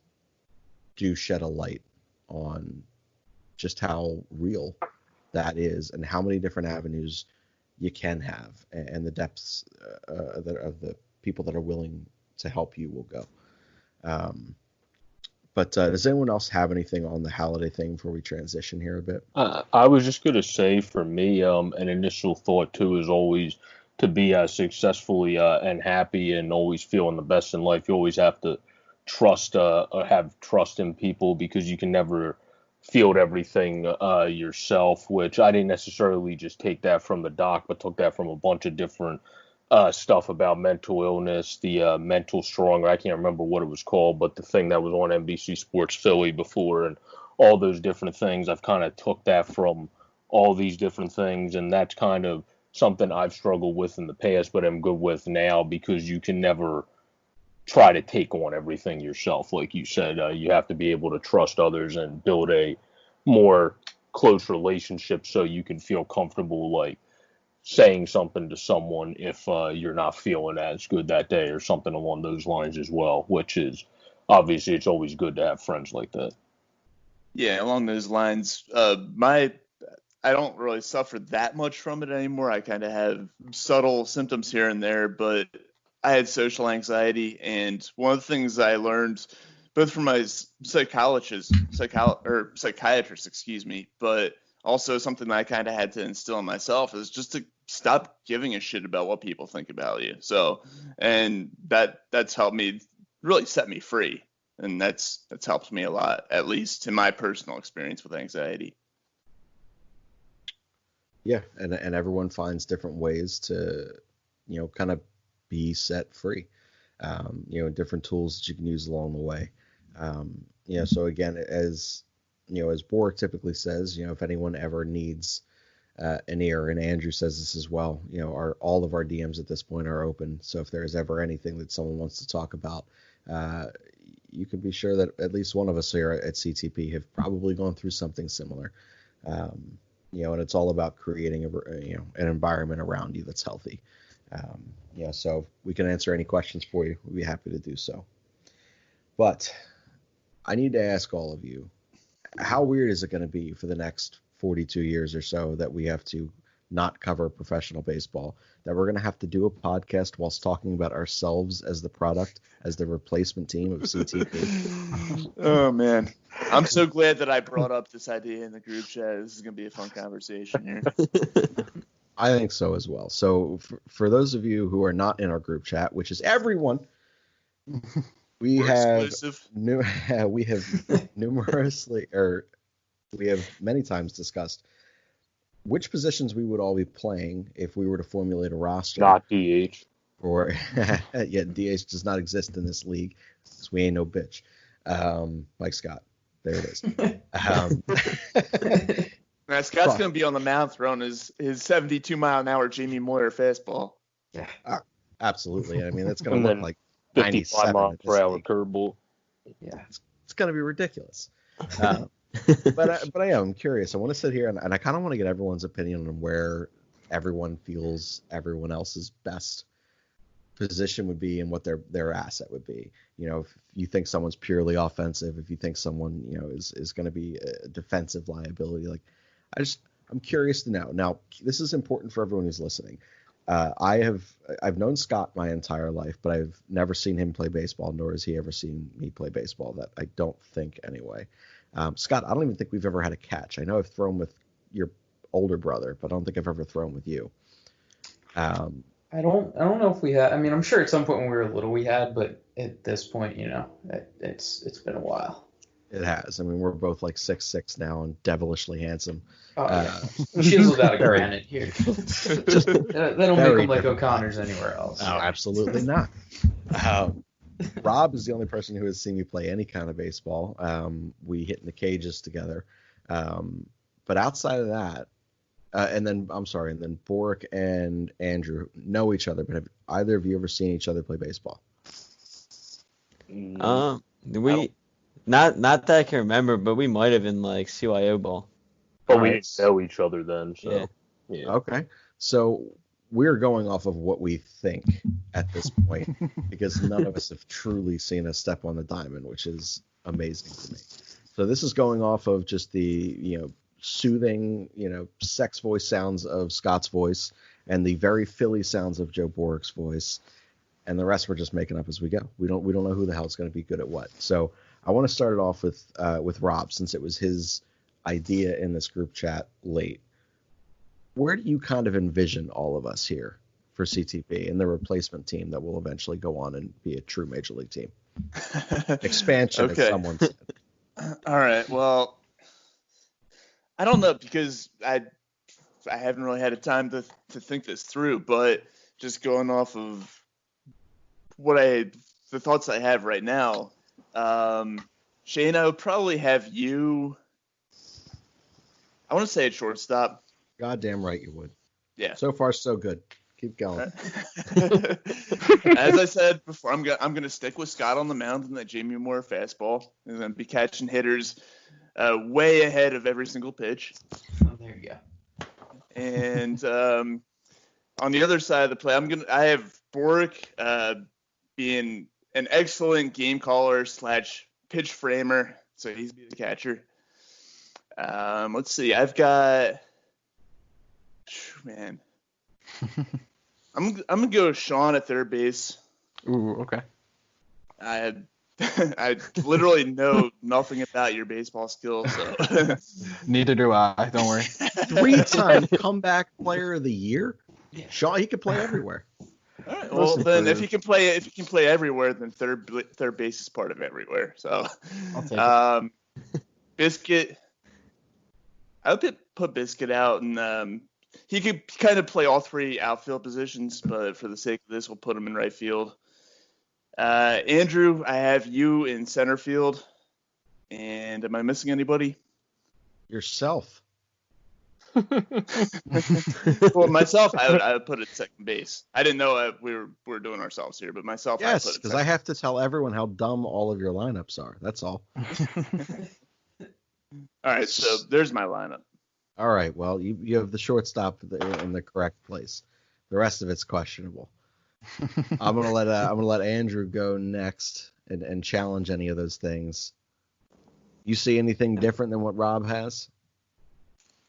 Speaker 1: do shed a light on just how real that is and how many different avenues you can have, and the depths of the people that are willing to help you will go. But does anyone else have anything on the Halladay thing before we transition here a bit?
Speaker 3: I was just going to say, for me, an initial thought too is always to be as successfully and happy and always feeling the best in life. You always have to trust or have trust in people, because you can never field everything yourself, which I didn't necessarily just take that from the doc, but took that from a bunch of different stuff about mental illness, the mental stronger. I can't remember what it was called, but the thing that was on NBC Sports Philly before, and all those different things. I've kind of took that from all these different things, and that's kind of something I've struggled with in the past, but I'm good with now, because you can never try to take on everything yourself. Like you said, you have to be able to trust others and build a more close relationship so you can feel comfortable, like saying something to someone if you're not feeling as good that day or something along those lines as well, which is obviously it's always good to have friends like that.
Speaker 6: Yeah, along those lines, I don't really suffer that much from it anymore. I kind of have subtle symptoms here and there, but I had social anxiety, and one of the things I learned both from my psychiatrist, excuse me, but also something that I kind of had to instill in myself is just to stop giving a shit about what people think about you. So, and that's helped me really set me free, and that's helped me a lot, at least in my personal experience with anxiety.
Speaker 1: Yeah, and everyone finds different ways to, kind of be set free. Different tools that you can use along the way. So again, as Bork typically says, if anyone ever needs an ear, and Andrew says this as well, all of our DMs at this point are open. So if there is ever anything that someone wants to talk about, you can be sure that at least one of us here at CTP have probably gone through something similar. And it's all about creating an environment around you that's healthy. So we can answer any questions for you. We'd be happy to do so. But I need to ask all of you, how weird is it going to be for the next 42 years or so that we have to not cover professional baseball, that we're going to have to do a podcast whilst talking about ourselves as the product, as the replacement team of CTP?
Speaker 6: Oh, man. I'm so glad that I brought up this idea in the group chat. This is going to be a fun conversation here.
Speaker 1: I think so as well. So for those of you who are not in our group chat, which is everyone, we have many times discussed which positions we would all be playing if we were to formulate a roster.
Speaker 3: Not DH.
Speaker 1: Or DH does not exist in this league because we ain't no bitch. Mike Scott, there it is.
Speaker 6: Now, Scott's going to be on the mound throwing his 72-mile-an-hour Jamie Moyer fastball.
Speaker 1: Yeah, absolutely. I mean, that's going to look like
Speaker 3: 55 mile per hour curveball.
Speaker 1: Yeah, it's going to be ridiculous. But I am curious. I want to sit here and I kind of want to get everyone's opinion on where everyone feels everyone else's best position would be and what their asset would be. If you think someone's purely offensive, if you think someone is going to be a defensive liability, like I'm curious to know. Now, this is important for everyone who's listening. I've known Scott my entire life, but I've never seen him play baseball, nor has he ever seen me play baseball. That I don't think anyway. Scott, I don't even think we've ever had a catch. I know I've thrown with your older brother, but I don't think I've ever thrown with you.
Speaker 4: I don't know if we had. I mean, I'm sure at some point when we were little we had, but at this point, it's been a while.
Speaker 1: It has. I mean, we're both like 6'6" now and devilishly handsome.
Speaker 4: Oh, yeah. Shields without a granite here. They don't make them like O'Connor's anywhere else.
Speaker 1: No, absolutely not. Rob is the only person who has seen me play any kind of baseball. We hit in the cages together. But outside of that, and then Bork and Andrew know each other, but have either of you ever seen each other play baseball?
Speaker 5: Not that I can remember, but we might have in like CYO ball.
Speaker 3: But we didn't know each other then, so yeah.
Speaker 1: Okay. So we're going off of what we think at this point because none of us have truly seen us step on the diamond, which is amazing to me. So this is going off of just the, soothing, sex voice sounds of Scott's voice and the very Philly sounds of Joe Bork's voice. And the rest we're just making up as we go. We don't know who the hell's going to be good at what. So I want to start it off with Rob, since it was his idea in this group chat late. Where do you kind of envision all of us here for CTP and the replacement team that will eventually go on and be a true major league team? Expansion,
Speaker 6: okay.
Speaker 1: As someone said.
Speaker 6: All right. Well, I don't know because I haven't really had a time to think this through, but just going off of the thoughts I have right now, Shane, I would probably have you. I want to say at shortstop.
Speaker 1: Goddamn right you would.
Speaker 6: Yeah.
Speaker 1: So far, so good. Keep going.
Speaker 6: As I said before, I'm gonna stick with Scott on the mound and that Jamie Moore fastball, and then be catching hitters way ahead of every single pitch.
Speaker 4: Oh, there you go.
Speaker 6: And on the other side of the play, I have Bork being an excellent game caller / pitch framer, so he's the catcher. Let's see, I've got, man, I'm gonna go with Sean at third base.
Speaker 2: Ooh, okay.
Speaker 6: I literally know nothing about your baseball skills. So.
Speaker 2: Neither do I. Don't worry.
Speaker 1: 3-time comeback player of the year.
Speaker 4: Yeah.
Speaker 1: Sean, he could play everywhere.
Speaker 6: All right, well, then if he can play everywhere, then third base is part of everywhere. So,
Speaker 2: I'll take it.
Speaker 6: Biscuit, I would put Biscuit out, and he could kind of play all three outfield positions, but for the sake of this, we'll put him in right field. Andrew, I have you in center field, and am I missing anybody?
Speaker 1: Yourself.
Speaker 6: Well, myself, I would put it second base. I didn't know we were doing ourselves here, but myself,
Speaker 1: Yes, because I have to tell everyone how dumb all of your lineups are. That's all.
Speaker 6: All right, so there's my lineup.
Speaker 1: All right, well, you have the shortstop in the correct place. The rest of it's questionable. I'm gonna let Andrew go next and challenge any of those things. You see anything different than what Rob has?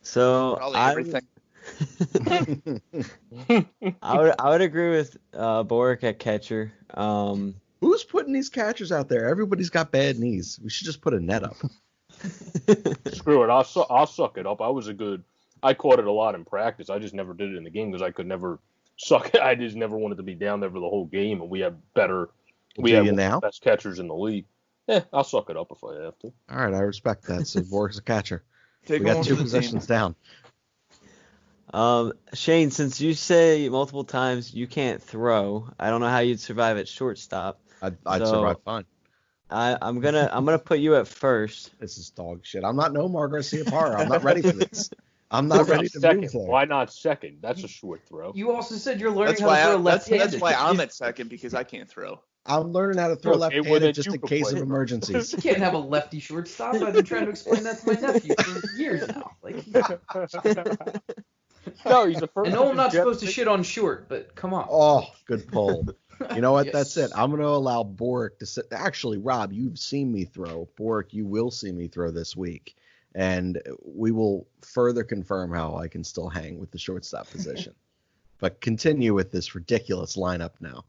Speaker 5: So
Speaker 6: Probably everything.
Speaker 5: I would agree with Boric at catcher.
Speaker 1: Who's putting these catchers out there? Everybody's got bad knees. We should just put a net up.
Speaker 3: Screw it. I'll suck it up. I caught it a lot in practice. I just never did it in the game because I could never suck it. I just never wanted to be down there for the whole game, and we have one of the best catchers in the league. I'll suck it up if I have to.
Speaker 1: All right, I respect that. So Borg's a catcher.
Speaker 6: We
Speaker 1: got 2 positions down.
Speaker 5: Shane, since you say multiple times you can't throw, I don't know how you'd survive at shortstop.
Speaker 1: I'd survive fine.
Speaker 5: I'm gonna put you at first.
Speaker 1: This is dog shit. I'm not Nomar Garcia Parra. I'm not ready for this. I'm not ready to
Speaker 3: second.
Speaker 1: move there.
Speaker 3: Why not second? That's a short throw.
Speaker 4: You also said you're learning
Speaker 6: That's
Speaker 4: how to throw left-handed.
Speaker 6: That's why I'm at second, because I can't throw.
Speaker 1: I'm learning how to throw left-handed just in case of emergencies.
Speaker 4: You can't have a lefty shortstop. I've been trying to explain that to my nephew for years now.
Speaker 3: No, he's a first.
Speaker 4: I know I'm not supposed to shit on short, but come on.
Speaker 1: Oh, good pull. You know what?
Speaker 4: Yes.
Speaker 1: That's it. I'm going to allow Boric to sit. Actually, Rob, you've seen me throw. Boric, you will see me throw this week. And we will further confirm how I can still hang with the shortstop position. But continue with this ridiculous lineup now.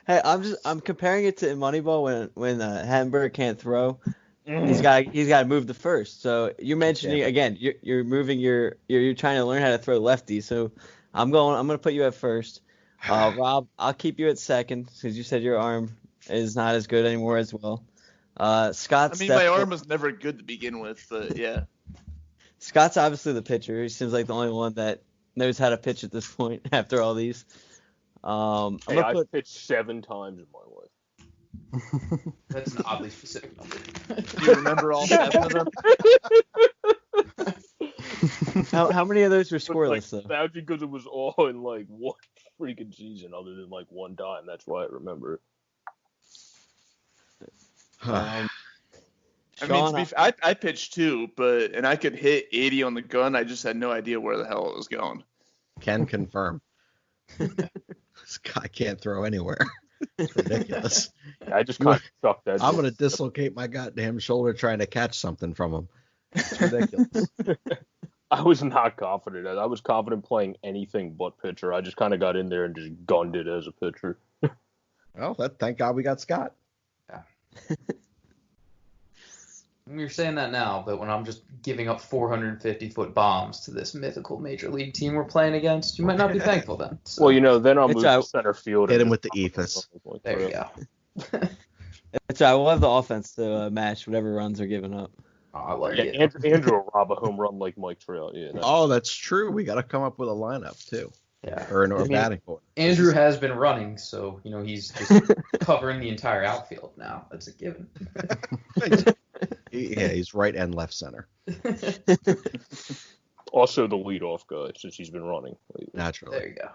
Speaker 5: Hey, I'm comparing it to in Moneyball when Hamburg can't throw. He's got to move the first. So you're mentioning again, you're moving you're trying to learn how to throw lefty. So I'm gonna put you at first. Rob, I'll keep you at second because you said your arm is not as good anymore as well. Scott's
Speaker 6: my arm was never good to begin with, but yeah.
Speaker 5: Scott's obviously the pitcher. He seems like the only one that knows how to pitch at this point after all these.
Speaker 3: I've pitched 7 times in my life.
Speaker 4: That's an oddly specific number.
Speaker 6: Do you remember all 7 of them?
Speaker 5: How many of those were scoreless though?
Speaker 3: That's because it was all in one freaking season, other than one time. That's why I remember it.
Speaker 6: I pitched 2, and I could hit 80 on the gun. I just had no idea where the hell it was going.
Speaker 1: Can confirm. This guy can't throw anywhere. It's ridiculous.
Speaker 3: I just kind of sucked that.
Speaker 1: I'm going to dislocate my goddamn shoulder trying to catch something from him. It's ridiculous.
Speaker 3: I was not confident. I was confident playing anything but pitcher. I just kind of got in there and just gunned it as a pitcher.
Speaker 1: Well, thank God we got Scott.
Speaker 4: Yeah. You're saying that now, but when I'm just giving up 450-foot bombs to this mythical major league team we're playing against, you might not be thankful then. So.
Speaker 3: Well, then I'll move to center field.
Speaker 1: Hit him with the ephus.
Speaker 4: There you go.
Speaker 5: That's right. We'll have the offense to match whatever runs are given up.
Speaker 4: Oh, I like it.
Speaker 3: Andrew will rob a home run like Mike Trout. Yeah.
Speaker 1: That's true. We got to come up with a lineup too.
Speaker 4: Yeah.
Speaker 1: Or batting order.
Speaker 4: Andrew has been running, so he's just covering the entire outfield now. That's a given.
Speaker 1: He's right and left center.
Speaker 3: Also the leadoff guy, since he's been running.
Speaker 1: Naturally.
Speaker 4: There you go.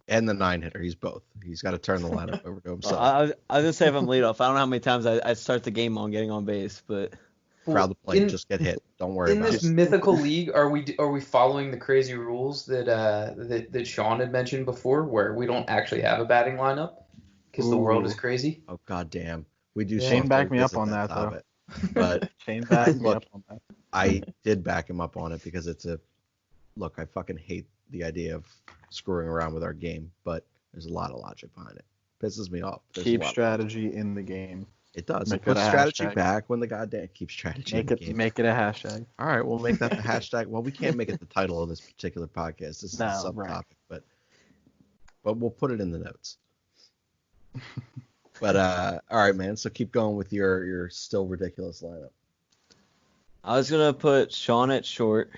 Speaker 1: And the 9-hitter. He's both. He's got to turn the lineup over to himself.
Speaker 5: I was going to say if I'm leadoff, I don't know how many times I start the game on getting on base, but
Speaker 1: crowd the plate, just get hit. Don't worry about it.
Speaker 4: In this mythical league, are we following the crazy rules that Sean had mentioned before, where we don't actually have a batting lineup because the world is crazy?
Speaker 1: Oh goddamn, we do.
Speaker 2: Shane backed me up on that though.
Speaker 1: But
Speaker 2: Shane backed me up on that.
Speaker 1: I did back him up on it because look. I fucking hate the idea of screwing around with our game, but there's a lot of logic behind it. Pisses me off. There's a
Speaker 2: Keep
Speaker 1: lot of
Speaker 2: strategy in the game.
Speaker 1: It does.
Speaker 2: Make
Speaker 1: It puts
Speaker 2: it a
Speaker 1: strategy
Speaker 2: hashtag.
Speaker 1: back when the goddamn keeps strategy in the game.
Speaker 2: Make it a hashtag.
Speaker 1: All right, we'll make that the hashtag. Well, we can't make it the title of this particular podcast. This is a
Speaker 2: No,
Speaker 1: subtopic,
Speaker 2: right.
Speaker 1: but we'll put it in the notes. But all right, man. So keep going with your still ridiculous lineup.
Speaker 5: I was gonna put Sean at short.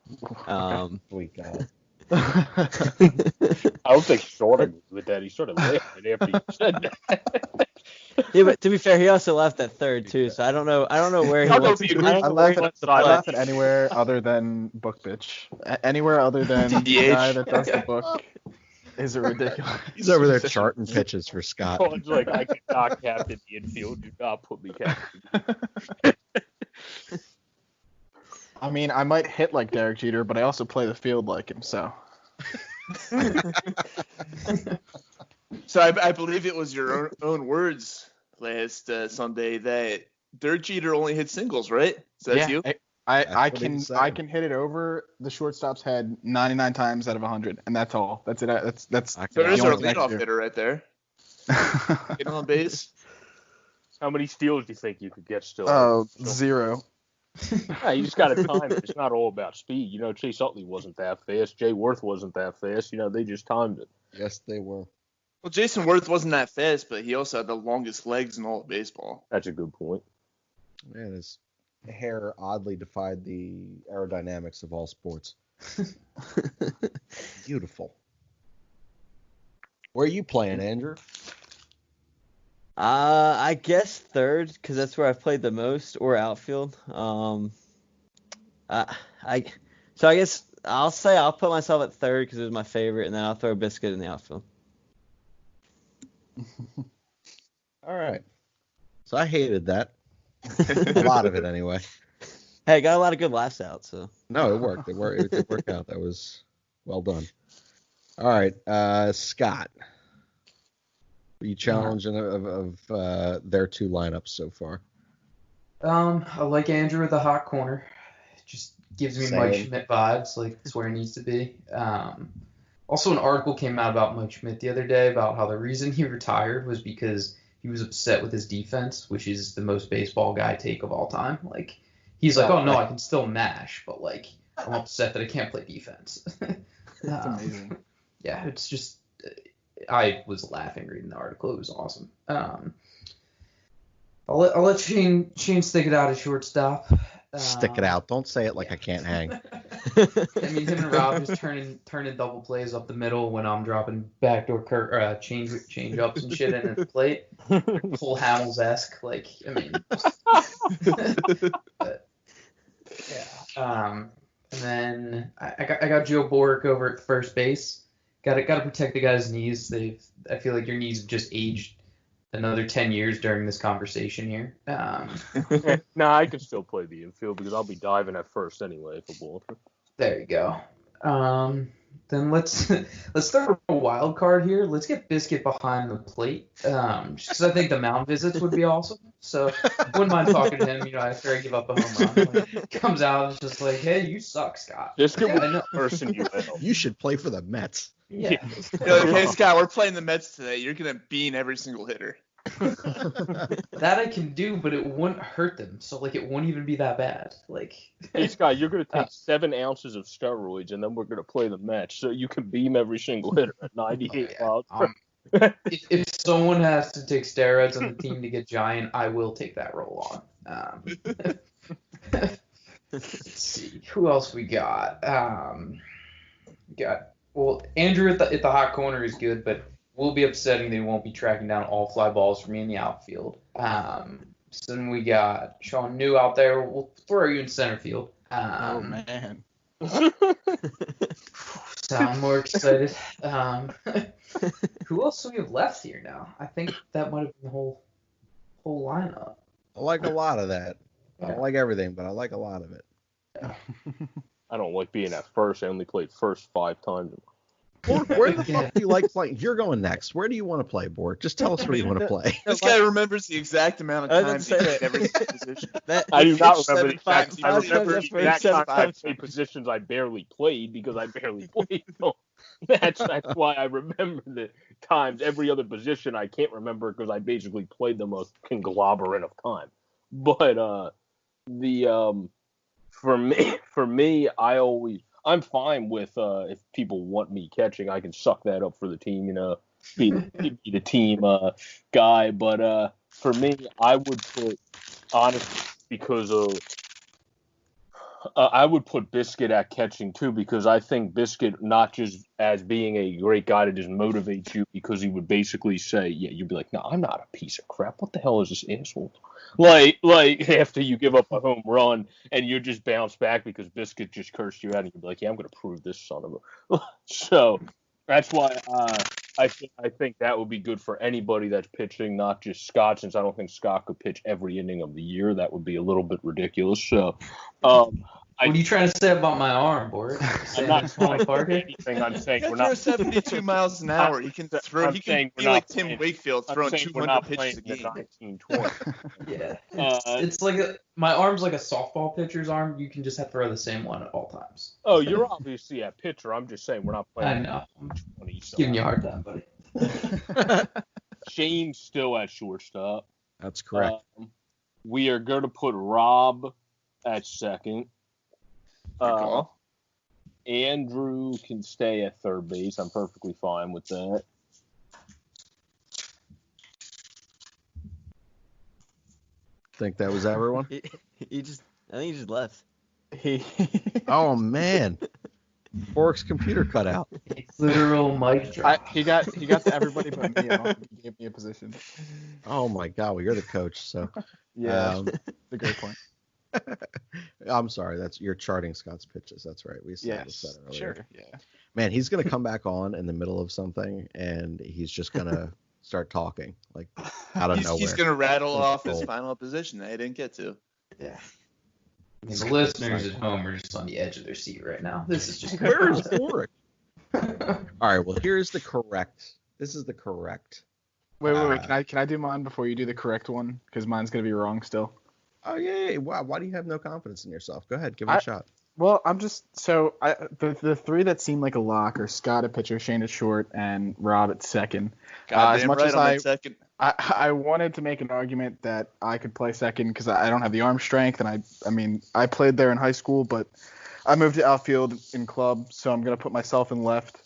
Speaker 1: Sweet God.
Speaker 3: I don't think Short agreed with that. He sort of laughed after you said that.
Speaker 5: Yeah, but to be fair, he also left at third too, so I don't know where he
Speaker 3: I don't know
Speaker 5: wants
Speaker 3: if
Speaker 5: to.
Speaker 3: he
Speaker 5: I
Speaker 3: agrees.
Speaker 5: don't know where he wants to
Speaker 2: I
Speaker 5: play.
Speaker 2: laugh at anywhere other than book bitch. Anywhere other than the
Speaker 6: TBH.
Speaker 2: guy that does the book is a ridiculous.
Speaker 1: He's over there charting pitches for Scott.
Speaker 3: Sean's like, I could not captain the infield. Do not put me captain.
Speaker 2: I mean, I might hit like Derek Jeter, but I also play the field like him, so.
Speaker 6: So I believe it was your own words last Sunday that Derek Jeter only hit singles, right? So that's you?
Speaker 2: I
Speaker 1: what he was saying.
Speaker 2: I can hit it over the shortstop's head 99 times out of 100, and that's all. That's it. That's
Speaker 1: I
Speaker 6: So
Speaker 1: can-
Speaker 6: there's
Speaker 2: the
Speaker 6: our
Speaker 2: only thing I
Speaker 6: leadoff
Speaker 2: can do.
Speaker 6: hitter right there. Get on base.
Speaker 3: How many steals do you think you could get still?
Speaker 2: Oh, 0.
Speaker 3: Yeah, you just got to time it. It's not all about speed. You know, Chase Utley wasn't that fast. Jay Worth wasn't that fast. You know, they just timed it.
Speaker 1: Yes, they were.
Speaker 6: Well, Jason Worth wasn't that fast, but he also had the longest legs in all of baseball.
Speaker 3: That's a good point.
Speaker 1: Man, his hair oddly defied the aerodynamics of all sports. Beautiful. Where are you playing, Andrew?
Speaker 5: I guess third, because that's where I've played the most, or outfield. I guess I'll put myself at third because it was my favorite, and then I'll throw Biscuit in the outfield.
Speaker 1: All right. So I hated that. A lot of it, anyway.
Speaker 5: Hey, got a lot of good laughs out, so.
Speaker 1: No, it worked. It did work out. That was well done. All right, Scott. What are you challenging of their two lineups so far?
Speaker 4: I like Andrew at the hot corner. It just gives me Mike
Speaker 1: Same.
Speaker 4: Schmidt vibes, like it's where he needs to be. Also, an article came out about Mike Schmidt the other day about how the reason he retired was because he was upset with his defense, which is the most baseball guy take of all time. Like, he's like, oh no, I can still mash, but like, I'm upset that I can't play defense.
Speaker 2: That's amazing.
Speaker 4: Yeah, it's just, I was laughing reading the article. It was awesome. I'll let Shane stick it out at shortstop.
Speaker 1: Stick it out. Don't say it like I can't hang.
Speaker 4: I mean, him and Rob just turning double plays up the middle when I'm dropping backdoor change ups and shit in at the plate. Full Hamels-esque, like, I mean. But, yeah. And then I got Joe Bork over at first base. Got to protect the guy's knees. I feel like your knees have just aged another 10 years during this conversation here.
Speaker 3: Nah, I can still play the infield because I'll be diving at first anyway for Walter.
Speaker 4: There you go. Then let's throw a wild card here. Let's get Biscuit behind the plate. Just because I think the mound visits would be awesome. So wouldn't mind talking to him. You know, after I give up a home run, like, comes out and it's just like, hey, you suck, Scott.
Speaker 3: This could
Speaker 4: Yeah,
Speaker 3: be
Speaker 4: I know.
Speaker 3: the person you know.
Speaker 1: You should play for the Mets.
Speaker 4: Yeah.
Speaker 6: You're like, hey, Scott, we're playing the Mets today. You're going to bean every single hitter.
Speaker 4: That I can do, but it wouldn't hurt them. So like, it won't even be that bad. Like.
Speaker 3: Hey, Scott, you're going to take 7 ounces of steroids, and then we're going to play the match so you can beam every single hitter at 98 miles per
Speaker 4: If someone has to take steroids on the team to get giant, I will take that role on. Let's see, who else we got? Andrew at the hot corner is good, but will be upsetting they won't be tracking down all fly balls for me in the outfield. So then we got Sean New out there. We'll throw you in center field.
Speaker 2: Oh man.
Speaker 4: Sound more excited. Who else do we have left here now? I think that might have been the whole lineup.
Speaker 1: I like a lot of that. I don't like everything, but I like a lot of it.
Speaker 3: I don't like being at first. I only played first 5 times.
Speaker 1: Where the fuck do you like playing? You're going next. Where do you want to play, Bork? Just tell us where you want to play.
Speaker 6: This guy remembers the exact amount of
Speaker 5: I
Speaker 6: time
Speaker 5: was
Speaker 6: he
Speaker 5: gonna
Speaker 6: played
Speaker 5: say-
Speaker 6: every position.
Speaker 3: I do not remember the
Speaker 6: 75
Speaker 3: exact. I
Speaker 6: times.
Speaker 3: remember the
Speaker 5: That's
Speaker 3: exact
Speaker 5: very
Speaker 3: time I
Speaker 5: satisfying.
Speaker 3: played positions I barely played because I barely played them. That's why I remember the times. Every other position I can't remember because I basically played them a conglomerate of time. But the for me, I'm fine with if people want me catching, I can suck that up for the team, be the team guy. But for me, I would put honestly because of I would put Biscuit at catching too because I think Biscuit not just as being a great guy to just motivate you because he would basically say, yeah, you'd be like, no, I'm not a piece of crap. What the hell is this asshole? Like after you give up a home run and you just bounce back because Biscuit just cursed you out and you'd be like, yeah, I'm gonna prove this son of a. So that's why I think that would be good for anybody that's pitching, not just Scott, since I don't think Scott could pitch every inning of the year. That would be a little bit ridiculous. So.
Speaker 4: What are you trying to say about my arm, Boris?
Speaker 3: I'm not trying to say anything. I'm saying we're not.
Speaker 6: 72 miles an hour. He can throw. He can be like Tim Wakefield throwing 200 pitches a game.
Speaker 3: 1920.
Speaker 4: Yeah, it's like my arm's like a softball pitcher's arm. You can just have to throw the same one at all times.
Speaker 3: Oh, you're obviously a pitcher. I'm just saying we're not playing.
Speaker 4: I know. I'm
Speaker 3: 20, so
Speaker 4: giving you a hard time, buddy.
Speaker 3: Shane's still at shortstop.
Speaker 1: That's correct.
Speaker 3: We are going to put Rob at second. Andrew can stay at third base. I'm perfectly fine with that.
Speaker 1: Think that was everyone?
Speaker 5: I think he just left.
Speaker 1: Oh man, Bork's computer cut out.
Speaker 4: Literal mic drop.
Speaker 2: He got to everybody but me. I don't think he gave me a position.
Speaker 1: Oh my God, well you're the coach, so
Speaker 2: Yeah, a great point.
Speaker 1: I'm sorry, you're charting Scott's pitches. That's right. We established that earlier.
Speaker 2: Sure. Yeah.
Speaker 1: Man, he's gonna come back on in the middle of something, and he's just gonna start talking like out of nowhere.
Speaker 6: He's gonna rattle off his final position that he didn't get to.
Speaker 4: Yeah. I mean, the listeners at home are just on the edge of their seat right now. This is just
Speaker 1: Where's Bork? All right. Well, here's the correct. This is the correct.
Speaker 2: Wait. Can I do mine before you do the correct one? Because mine's gonna be wrong still.
Speaker 1: Oh yeah. Wow. Why do you have no confidence in yourself? Go ahead, give it a shot.
Speaker 2: Well, I'm just the three that seem like a lock are Scott at pitcher, Shane at short, and Rob at second.
Speaker 6: As much as I'm at second.
Speaker 2: I wanted to make an argument that I could play second because I don't have the arm strength, and I mean I played there in high school, but I moved to outfield in club, so I'm gonna put myself in left.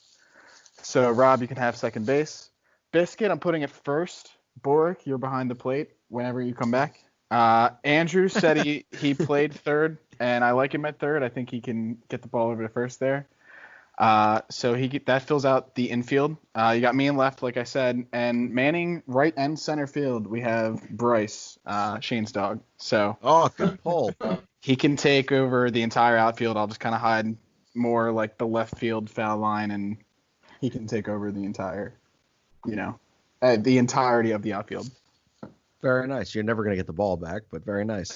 Speaker 2: So Rob, you can have second base. Biscuit, I'm putting it first. Bork, you're behind the plate whenever you come back. Andrew said he played third, and I like him at third. I think he can get the ball over to first there. So that fills out the infield. You got me in left, like I said, and Manning right and center field. We have Bryce, Shane's dog. So
Speaker 1: Good pull.
Speaker 2: he can take over the entire outfield. I'll just kind of hide more like the left field foul line, and he can take over the entire, the entirety of the outfield.
Speaker 1: Very nice. You're never going to get the ball back, but very nice.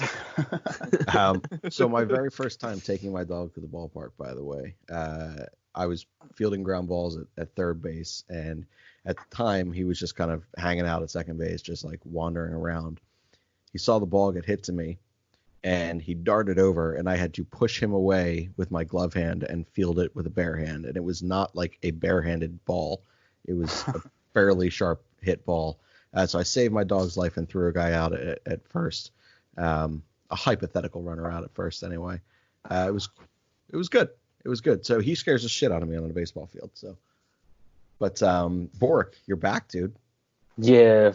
Speaker 1: So my very first time taking my dog to the ballpark, by the way, I was fielding ground balls at third base. And at the time, he was just kind of hanging out at second base, just like wandering around. He saw the ball get hit to me, and he darted over, and I had to push him away with my glove hand and field it with a bare hand. And it was not like a barehanded ball. It was a fairly sharp hit ball. So I saved my dog's life and threw a guy out at first, a hypothetical runner out at first anyway. It was good. It was good. So he scares the shit out of me on the baseball field. So, but Bork, you're back, dude.
Speaker 3: Yeah,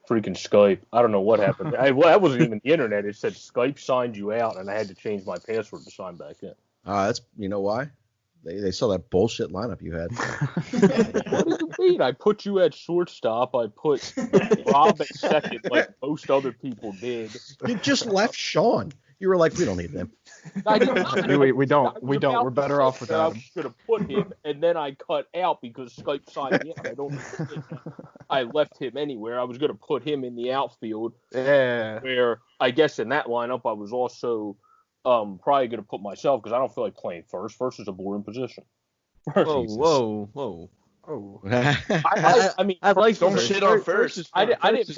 Speaker 3: freaking Skype. I don't know what happened. That wasn't even the internet. It said Skype signed you out, and I had to change my password to sign back in.
Speaker 1: That's why. They saw that bullshit lineup you had.
Speaker 3: What do you mean? I put you at shortstop. I put Rob at second, like most other people did.
Speaker 1: You just left Sean. You were like, we don't need him.
Speaker 3: I did not.
Speaker 2: We don't. We're better off without him.
Speaker 3: I should have put him, and then I cut out because Skype signed me out. I left him anywhere. I was going to put him in the outfield.
Speaker 2: Yeah.
Speaker 3: Where I guess in that lineup I was also probably going to put myself because I don't feel like playing first. First is a boring position.
Speaker 5: Whoa.
Speaker 2: Oh.
Speaker 3: I mean,
Speaker 5: I like
Speaker 6: don't shit on first.
Speaker 3: I didn't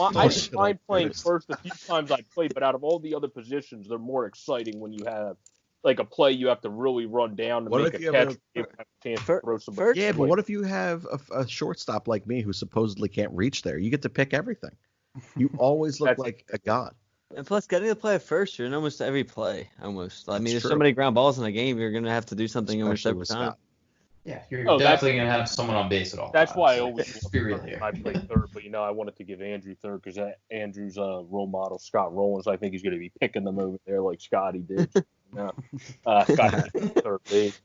Speaker 3: mind playing first the few times I played, but out of all the other positions, they're more exciting when you have like a play you have to really run down to
Speaker 1: What
Speaker 3: make
Speaker 1: if
Speaker 3: a
Speaker 1: you
Speaker 3: catch.
Speaker 1: have
Speaker 3: You have a chance to throw somebody.
Speaker 1: Yeah, but what if you have a shortstop like me who supposedly can't reach there? You get to pick everything. You always look like a god.
Speaker 5: And plus, getting to play at first, you're in almost every play, almost. I mean, there's
Speaker 1: true.
Speaker 5: so many ground balls in a game, you're going to have to do something almost
Speaker 1: Especially
Speaker 5: every
Speaker 1: with
Speaker 5: time.
Speaker 1: Scott.
Speaker 4: Yeah, you're definitely going to have someone on base at all
Speaker 3: That's
Speaker 4: times.
Speaker 3: why I
Speaker 4: So
Speaker 3: always
Speaker 4: let's be real here.
Speaker 3: I play third, but I wanted to give Andrew third because Andrew's role model, Scott Rollins. I think he's going to be picking them over there like Scotty did. Scotty third base.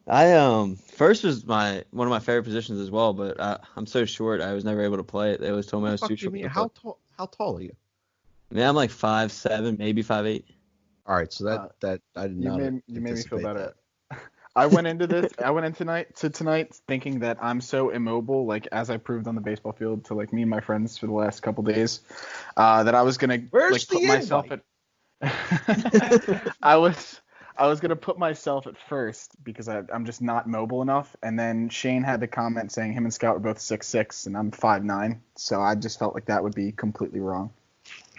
Speaker 5: I first was one of my favorite positions as well, but I'm so short, I was never able to play it. They always told me I was too short.
Speaker 1: How tall are you?
Speaker 5: Yeah, I'm like 5'7", maybe 5'8".
Speaker 1: All right, so that I did not.
Speaker 2: You made me feel better.
Speaker 1: That.
Speaker 2: I went into tonight thinking that I'm so immobile, like as I proved on the baseball field to like me and my friends for the last couple days, that I was gonna
Speaker 1: Where's
Speaker 2: put
Speaker 1: the
Speaker 2: myself
Speaker 1: invite?
Speaker 2: at. I was gonna put myself at first because I'm just not mobile enough, and then Shane had to comment saying him and Scott were both 6'6" and I'm 5'9", so I just felt like that would be completely wrong.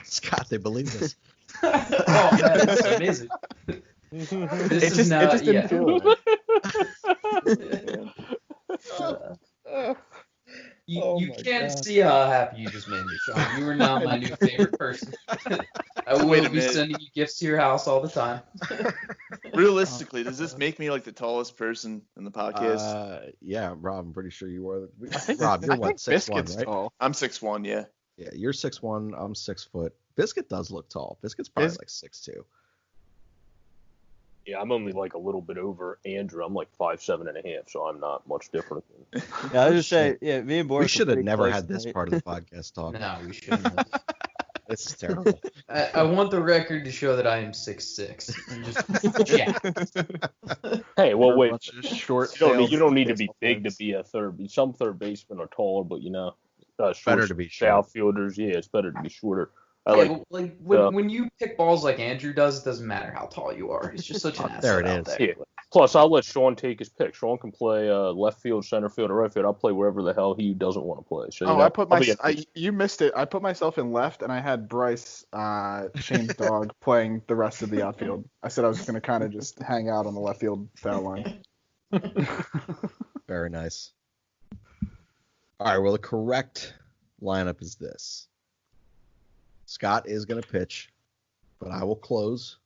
Speaker 1: Scott, they believe this.
Speaker 4: Oh man, that's amazing. This is
Speaker 2: It just didn't feel right.
Speaker 4: You can't see how happy you just made me, Sean. You are now my new favorite person. I will be sending you gifts to your house all the time.
Speaker 6: Realistically, does this make me like the tallest person in the podcast?
Speaker 1: Yeah, Rob, I'm pretty sure you are. Rob, you're what, 6'1", right?
Speaker 2: Tall.
Speaker 6: I'm 6'1", yeah.
Speaker 1: Yeah, you're 6'1", I'm 6 foot. Biscuit does look tall. Biscuit's probably like 6'2".
Speaker 3: Yeah, I'm only like a little bit over Andrew. I'm like 5'7.5", so I'm not much different.
Speaker 5: Yeah, I was just saying, yeah, me and Boris.
Speaker 1: We should have never had this part of the podcast talk.
Speaker 4: No, we shouldn't have.
Speaker 1: This is terrible.
Speaker 4: I want the record to show that I am 6'6". And just jacked.
Speaker 3: Hey, well, wait.
Speaker 2: Short.
Speaker 3: You don't need to be big to be a third. Some third basemen are taller, but
Speaker 1: better to be short.
Speaker 3: Outfielders, yeah, it's better to be shorter.
Speaker 4: When you pick balls like Andrew does, it doesn't matter how tall you are. He's just such an asset.
Speaker 1: There it
Speaker 4: out
Speaker 1: is.
Speaker 4: there.
Speaker 3: Yeah. Plus, I'll let Sean take his pick. Sean can play left field, center field, or right field. I'll play wherever the hell he doesn't want to play. So
Speaker 2: you missed it. I put myself in left, and I had Bryce, Shane's dog, playing the rest of the outfield. I said I was going to kind of just hang out on the left field foul line.
Speaker 1: Very nice. All right, well, the correct lineup is this. Scott is going to pitch, but I will close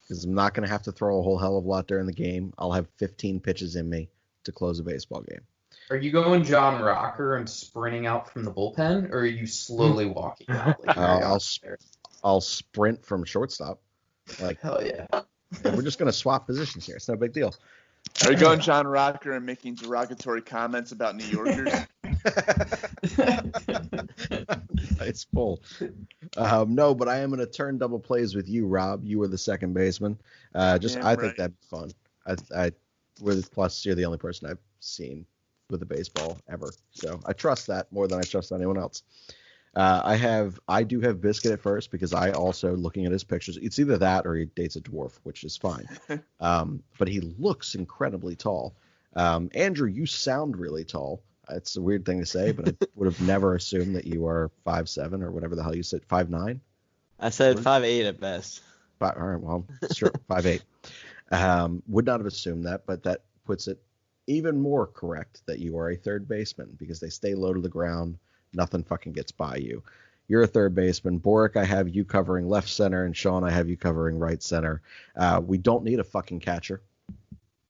Speaker 1: because I'm not going to have to throw a whole hell of a lot during the game. I'll have 15 pitches in me to close a baseball game.
Speaker 4: Are you going John Rocker and sprinting out from the bullpen, or are you slowly walking out?
Speaker 1: I'll sprint from shortstop. Like,
Speaker 4: hell yeah.
Speaker 1: We're just going to swap positions here. It's no big deal.
Speaker 6: Are you going John Rocker and making derogatory comments about New Yorkers?
Speaker 1: It's full. No, but I am going to turn double plays with you, Rob. You were the second baseman. I think that'd be fun. Plus, you're the only person I've seen with a baseball ever, so I trust that more than I trust anyone else. I do have Biscuit at first because I also, looking at his pictures, it's either that or he dates a dwarf, which is fine. But he looks incredibly tall. Andrew, you sound really tall. It's a weird thing to say, but I would have never assumed that you are 5'7" or whatever the hell you said, 5'9".
Speaker 5: I said 5'8" at best.
Speaker 1: All right, well, sure, 5'8". Would not have assumed that, but that puts it even more correct that you are a third baseman because they stay low to the ground. Nothing fucking gets by you. You're a third baseman. Boric, I have you covering left center, and Sean, I have you covering right center. We don't need a fucking catcher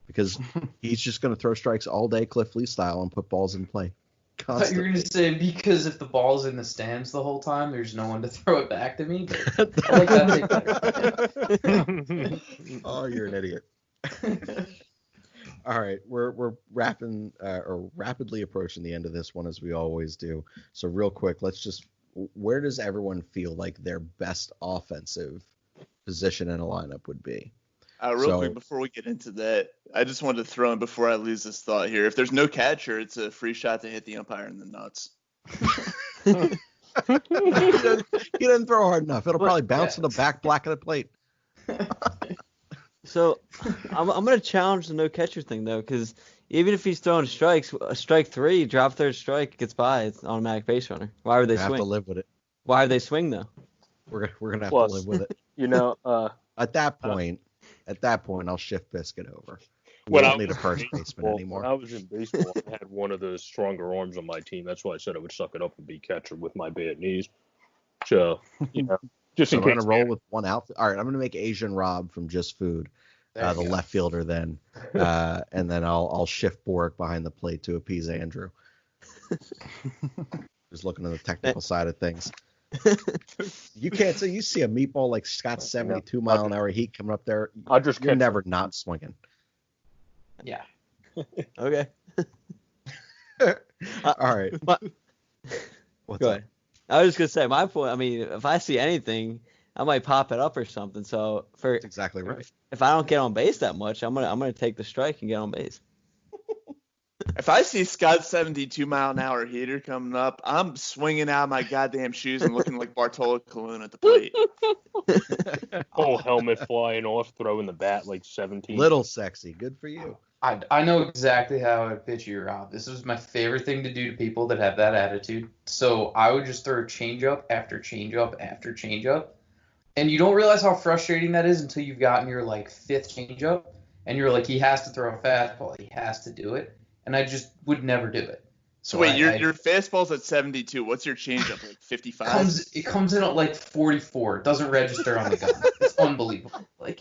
Speaker 1: because he's just going to throw strikes all day Cliff Lee style and put balls in play.
Speaker 4: I thought you were going to say because if the ball's in the stands the whole time, there's no one to throw it back to me. But I like that better.
Speaker 1: Oh, you're an idiot. All right, we're wrapping or rapidly approaching the end of this one as we always do. So real quick, where does everyone feel like their best offensive position in a lineup would be?
Speaker 6: Quick, before we get into that, I just wanted to throw in before I lose this thought here. If there's no catcher, it's a free shot to hit the umpire in the nuts.
Speaker 1: He doesn't throw hard enough. It'll probably bounce in the back black of the plate.
Speaker 5: So I'm going to challenge the no catcher thing, though, because even if he's throwing strikes, strike three, drop third strike, gets by, it's an automatic base runner. Why would they swing?
Speaker 1: Have to live with it.
Speaker 5: Why would they swing, though?
Speaker 1: We're gonna have to live with it. At that point, I'll shift Biscuit over. We
Speaker 3: When I
Speaker 1: don't need a
Speaker 3: was
Speaker 1: first
Speaker 3: in
Speaker 1: baseman
Speaker 3: baseball-
Speaker 1: anymore.
Speaker 3: When I was in baseball, I had one of the stronger arms on my team. That's why I said I would suck it up and be catcher with my bad knees. So, just
Speaker 1: So
Speaker 3: in
Speaker 1: we're
Speaker 3: case.
Speaker 1: gonna roll with one outfit. All right, I'm gonna make Asian Rob from Just Food,
Speaker 4: There
Speaker 1: the
Speaker 4: you go.
Speaker 1: left fielder then, and then I'll shift Bork behind the plate to appease Andrew. Just looking at the technical side of things. You can't say you see a meatball like Scott's 72 mile an hour heat coming up there.
Speaker 3: I'll just
Speaker 1: You're
Speaker 3: catch
Speaker 1: never not swinging.
Speaker 4: Yeah.
Speaker 5: Okay.
Speaker 1: All right. What's
Speaker 5: Go
Speaker 1: up?
Speaker 5: ahead. I was just gonna say my point. I mean, if I see anything, I might pop it up or something. So
Speaker 1: That's exactly right.
Speaker 5: if I don't get on base that much, I'm gonna take the strike and get on base.
Speaker 6: If I see Scott's 72 mile an hour heater coming up, I'm swinging out my goddamn shoes and looking like Bartolo Colon at the plate.
Speaker 3: Whole helmet flying off, throwing the bat like 17.
Speaker 1: Little sexy. Good for you.
Speaker 4: I know exactly how I pitch you, Rob. This is my favorite thing to do to people that have that attitude. So I would just throw changeup after changeup after changeup, and you don't realize how frustrating that is until you've gotten your like fifth changeup, and you're like, he has to throw a fastball, he has to do it, and I just would never do it.
Speaker 6: So wait,
Speaker 4: I-
Speaker 6: your fastball's at 72. What's your changeup, like 55?
Speaker 4: It comes in at like 44. It doesn't register on the gun. It's unbelievable. Like.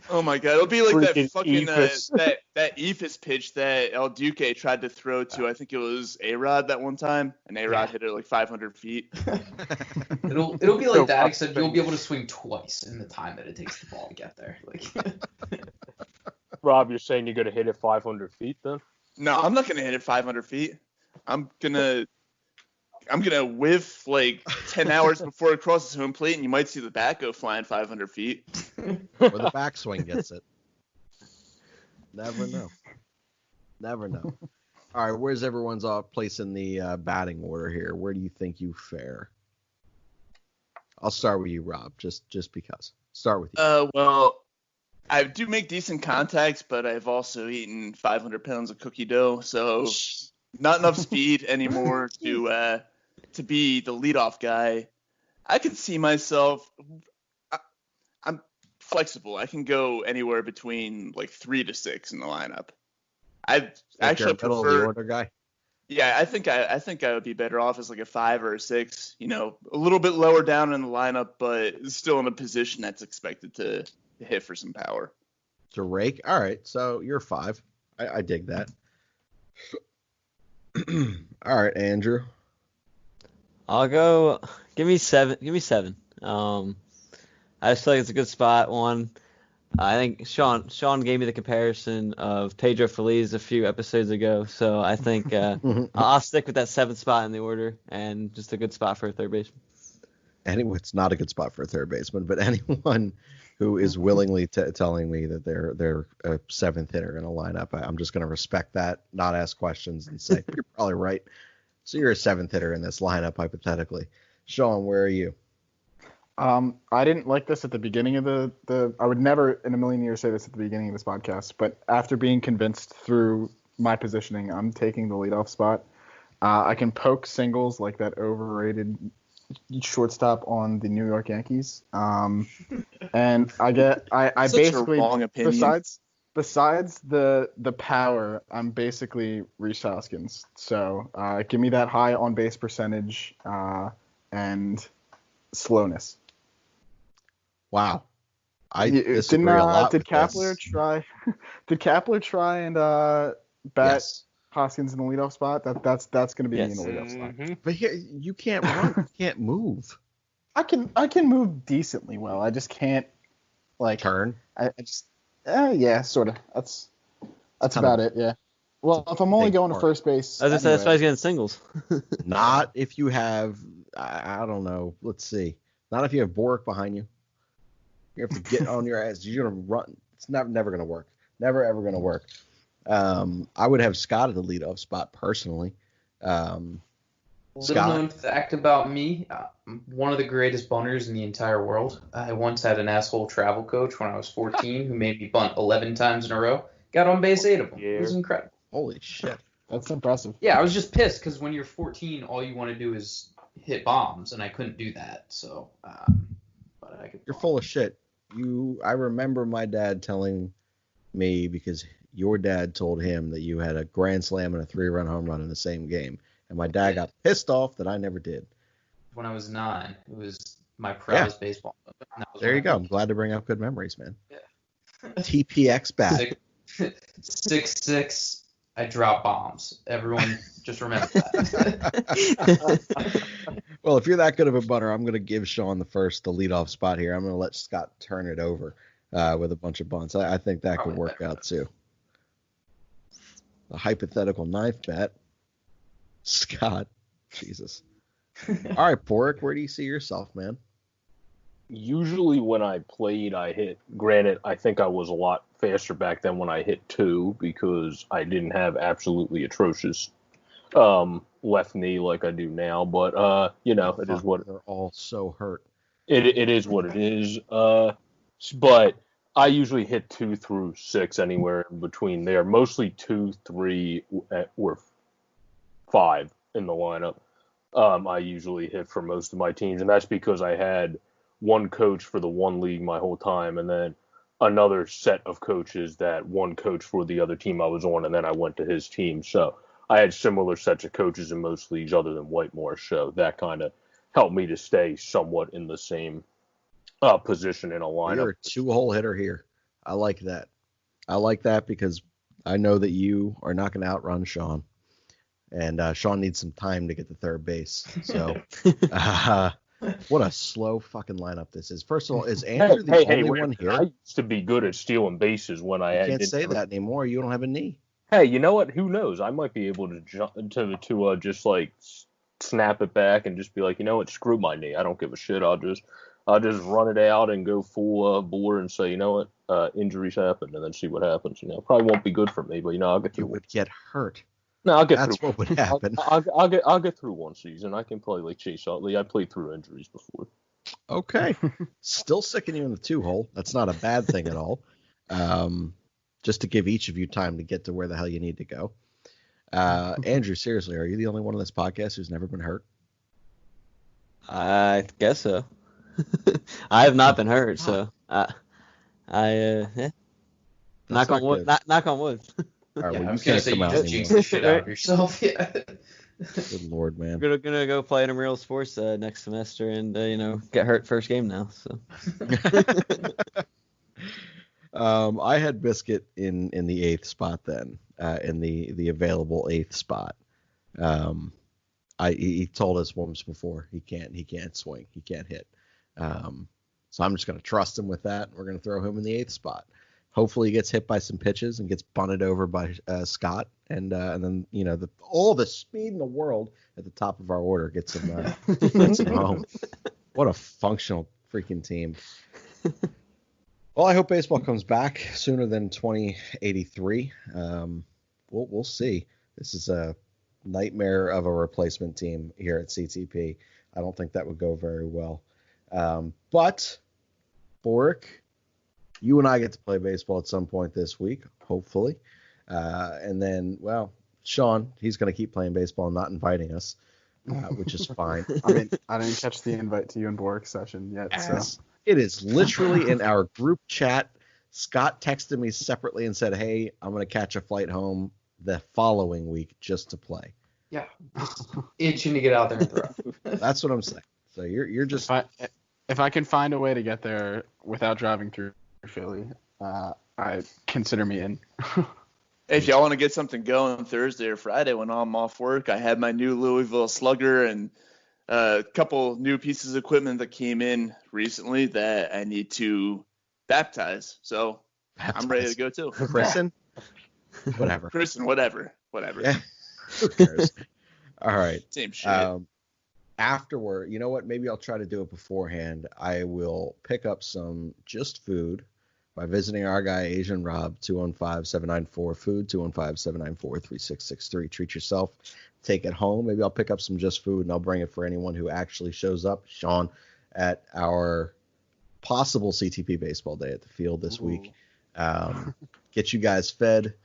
Speaker 6: Oh my god, it'll be like that
Speaker 3: Freaking
Speaker 6: fucking
Speaker 3: Ephus.
Speaker 6: that Ephus pitch that El Duque tried to throw to. I think it was A-Rod that one time, and A-Rod hit it like 500 feet.
Speaker 4: It'll be like that, except you'll be able to swing twice in the time that it takes the ball to get there. Like,
Speaker 3: Rob, you're saying you're going to hit it 500 feet then?
Speaker 6: No, I'm not gonna hit it 500 feet. I'm gonna whiff like 10 hours before it crosses home plate, and you might see the bat go flying 500 feet.
Speaker 1: Or the backswing gets it. Never know. Never know. All right, where's everyone's place in the batting order here? Where do you think you fare? I'll start with you, Rob, just because. Start with you.
Speaker 6: Well, I do make decent contacts, but I've also eaten 500 pounds of cookie dough, so not enough speed anymore to be the leadoff guy. I could see myself. I'm flexible. I can go anywhere between like 3 to 6 in the lineup. I
Speaker 1: Like
Speaker 6: actually
Speaker 1: you're a middle of the
Speaker 6: prefer.
Speaker 1: order guy.
Speaker 6: Yeah, I think I would be better off as like a 5 or a 6. You know, a little bit lower down in the lineup, but still in a position that's expected to hit for some power.
Speaker 1: To rake. All right, so you're 5. I dig that. All right, Andrew.
Speaker 5: I'll go. Give me 7. Give me 7. I just feel like it's a good spot. One, I think Sean gave me the comparison of Pedro Feliz a few episodes ago, so I think I'll stick with that 7th spot in the order, and just a good spot for a third baseman.
Speaker 1: Anyway, it's not a good spot for a third baseman, but anyone who is willingly telling me that they're a 7th hitter in a lineup, I'm just going to respect that, not ask questions, and say you're probably right. So you're a 7th hitter in this lineup, hypothetically. Sean, where are you?
Speaker 2: I didn't like this at the beginning of the. I would never in a million years say this at the beginning of this podcast, but after being convinced through my positioning, I'm taking the leadoff spot. I can poke singles like that overrated shortstop on the New York Yankees. And I
Speaker 6: Such
Speaker 2: basically,
Speaker 6: a wrong opinion.
Speaker 2: besides the power, I'm basically Rhys Hoskins. So give me that high on base percentage and slowness.
Speaker 1: Wow. I disagree a lot
Speaker 2: Did
Speaker 1: with
Speaker 2: Kapler
Speaker 1: this.
Speaker 2: try? Did Kapler try and bat
Speaker 1: Yes.
Speaker 2: Hoskins in the leadoff spot? That's going to be me in
Speaker 5: Yes.
Speaker 2: the leadoff spot.
Speaker 3: Mhm.
Speaker 1: But here, you can't run. You can't move.
Speaker 2: I can move decently well. I just can't like
Speaker 1: Turn.
Speaker 2: I just yeah, sort of. That's
Speaker 1: Kind
Speaker 2: about
Speaker 1: of
Speaker 2: it. Yeah. Well, if I'm only
Speaker 1: big
Speaker 2: going to
Speaker 1: part.
Speaker 2: first base,
Speaker 5: I was gonna say that's why
Speaker 2: anyway,
Speaker 5: he's getting singles.
Speaker 1: Not if you have, I don't know. Let's see. Not if you have Bork behind you. You have to get on your ass. You're gonna run. It's never gonna work. Never ever gonna work. I would have Scott at the leadoff spot personally.
Speaker 4: little
Speaker 1: Scott?
Speaker 4: known fact about me, I'm one of the greatest bunters in the entire world. I once had an asshole travel coach when I was 14 who made me bunt 11 times in a row. Got on base 8 of them. It was incredible.
Speaker 1: Holy shit.
Speaker 2: that's impressive.
Speaker 4: Yeah, I was just pissed because when you're 14, all you want to do is hit bombs, and I couldn't do that. So, but
Speaker 1: You're full of shit. I remember my dad telling me, because your dad told him that you had a grand slam and a 3-run home run in the same game, and my dad got pissed off that I never did.
Speaker 4: When I was 9, it was my proudest baseball moment.
Speaker 1: There you go. I'm glad to bring up good memories, man.
Speaker 4: Yeah.
Speaker 1: TPX bat.
Speaker 4: 6'6", I drop bombs. Everyone just remember that.
Speaker 1: Well, if you're that good of a butter, I'm going to give Sean the leadoff spot here. I'm going to let Scott turn it over with a bunch of bunts. I think that could work out too. A hypothetical knife bet. Scott. Jesus. All right, Porrick, where do you see yourself, man?
Speaker 3: Usually when I played, I hit. Granted, I think I was a lot faster back then when I hit 2 because I didn't have absolutely atrocious left knee like I do now. But it is what
Speaker 1: they're all so hurt.
Speaker 3: It is what it is. But I usually hit 2 through 6 anywhere in between there. Mostly 2, 3, or 5 in the lineup. I usually hit for most of my teams, and that's because I had one coach for the one league my whole time, and then another set of coaches that one coach for the other team I was on, and then I went to his team. So I had similar sets of coaches in most leagues other than Whitemore, so that kind of helped me to stay somewhat in the same position in a lineup.
Speaker 1: You're a 2-hole hitter here. I like that. I like that because I know that you are not going to outrun Sean. And Sean needs some time to get to third base. So, what a slow fucking lineup this is. First of all, is Andrew the only one here?
Speaker 3: I used to be good at stealing bases when I
Speaker 1: can't say that anymore. You don't have a knee.
Speaker 3: Hey, you know what? Who knows? I might be able to jump to just like snap it back and just be like, you know what? Screw my knee. I don't give a shit. I'll just run it out and go full bore and say, you know what? Injuries happen, and then see what happens. Probably won't be good for me, but I'll get through.
Speaker 1: You would get hurt.
Speaker 3: No, I'll get
Speaker 1: That's
Speaker 3: through.
Speaker 1: What would happen.
Speaker 3: I'll get through one season. I can play like Chase Utley. I played through injuries before.
Speaker 1: Okay. Still sicking you in the 2-hole. That's not a bad thing at all. Just to give each of you time to get to where the hell you need to go. Andrew, seriously, are you the only one on this podcast who's never been hurt?
Speaker 5: I guess so. I have not been hurt, so knock on wood. Knock on wood.
Speaker 1: All right, well,
Speaker 4: I
Speaker 1: you
Speaker 4: was gonna
Speaker 1: can't
Speaker 4: say
Speaker 1: come
Speaker 4: you
Speaker 1: out
Speaker 4: just jinxed the shit out of yourself. Yeah.
Speaker 1: Good Lord, man.
Speaker 5: We're gonna go play intramural sports next semester, and get hurt first game now. So.
Speaker 1: I had Biscuit in the 8th spot then, in the available 8th spot. He told us once before he can't swing, he can't hit. So I'm just gonna trust him with that. We're gonna throw him in the 8th spot. Hopefully he gets hit by some pitches and gets bunted over by Scott, and then all the speed in the world at the top of our order gets him home. What a functional freaking team. Well, I hope baseball comes back sooner than 2083. We'll see. This is a nightmare of a replacement team here at CTP. I don't think that would go very well. But Boric, you and I get to play baseball at some point this week, hopefully. And then, well, Sean, he's going to keep playing baseball and not inviting us, which is fine.
Speaker 2: I didn't catch the invite to you and Borik's session yet. So.
Speaker 1: It is literally in our group chat. Scott texted me separately and said, hey, I'm going to catch a flight home the following week just to play.
Speaker 4: Yeah, just itching to get out there and throw.
Speaker 1: That's what I'm saying. So you're just...
Speaker 2: If I can find a way to get there without driving through Philly, I consider me in.
Speaker 6: If y'all want to get something going Thursday or Friday when I'm off work, I have my new Louisville Slugger and a couple new pieces of equipment that came in recently that I need to baptize. So I'm ready to go too.
Speaker 1: Christen? Whatever.
Speaker 6: Christen, whatever.
Speaker 1: Yeah. Who cares? All right.
Speaker 6: Same shit.
Speaker 1: Afterward, you know what? Maybe I'll try to do it beforehand. I will pick up some just food by visiting our guy, Asian Rob, 215-794-FOOD, 215-794-3663. Treat yourself. Take it home. Maybe I'll pick up some just food, and I'll bring it for anyone who actually shows up, Sean, at our possible CTP baseball day at the field this week. Get you guys fed.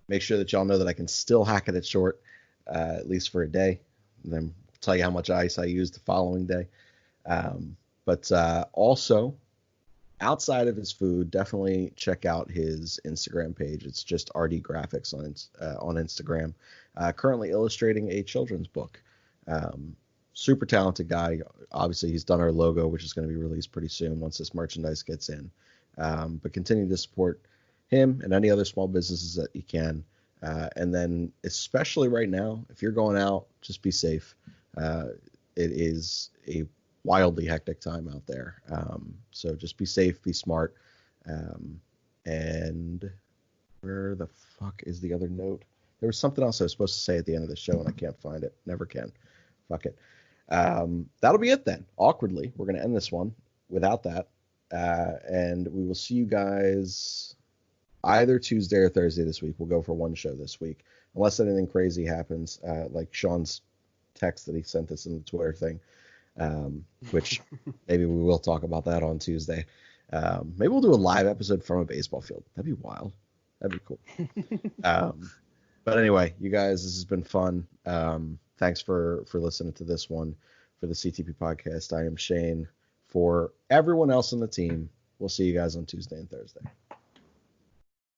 Speaker 1: Make sure that y'all know that I can still hack it at short, at least for a day. And then tell you how much ice I used the following day. But But also, outside of his food, definitely check out his Instagram page. It's just RD Graphics on Instagram. Currently illustrating a children's book. Super talented guy. Obviously, he's done our logo, which is going to be released pretty soon once this merchandise gets in. But continue to support him and any other small businesses that you can. And then, especially right now, if you're going out, just be safe. It is a wildly hectic time out there. So just be safe, be smart. And where the fuck is the other note? There was something else I was supposed to say at the end of the show, and I can't find it. Never can. Fuck it. That'll be it then. Awkwardly, we're going to end this one without that. And we will see you guys either Tuesday or Thursday this week. We'll go for one show this week, unless anything crazy happens, like Sean's text that he sent us in the Twitter thing, which maybe we will talk about that on Tuesday. Maybe we'll do a live episode from a baseball field. That'd be wild. That'd be cool. But anyway, you guys, this has been fun. Thanks for listening to this one for the CTP podcast. I am Shane. For everyone else on the team, we'll see you guys on Tuesday and Thursday.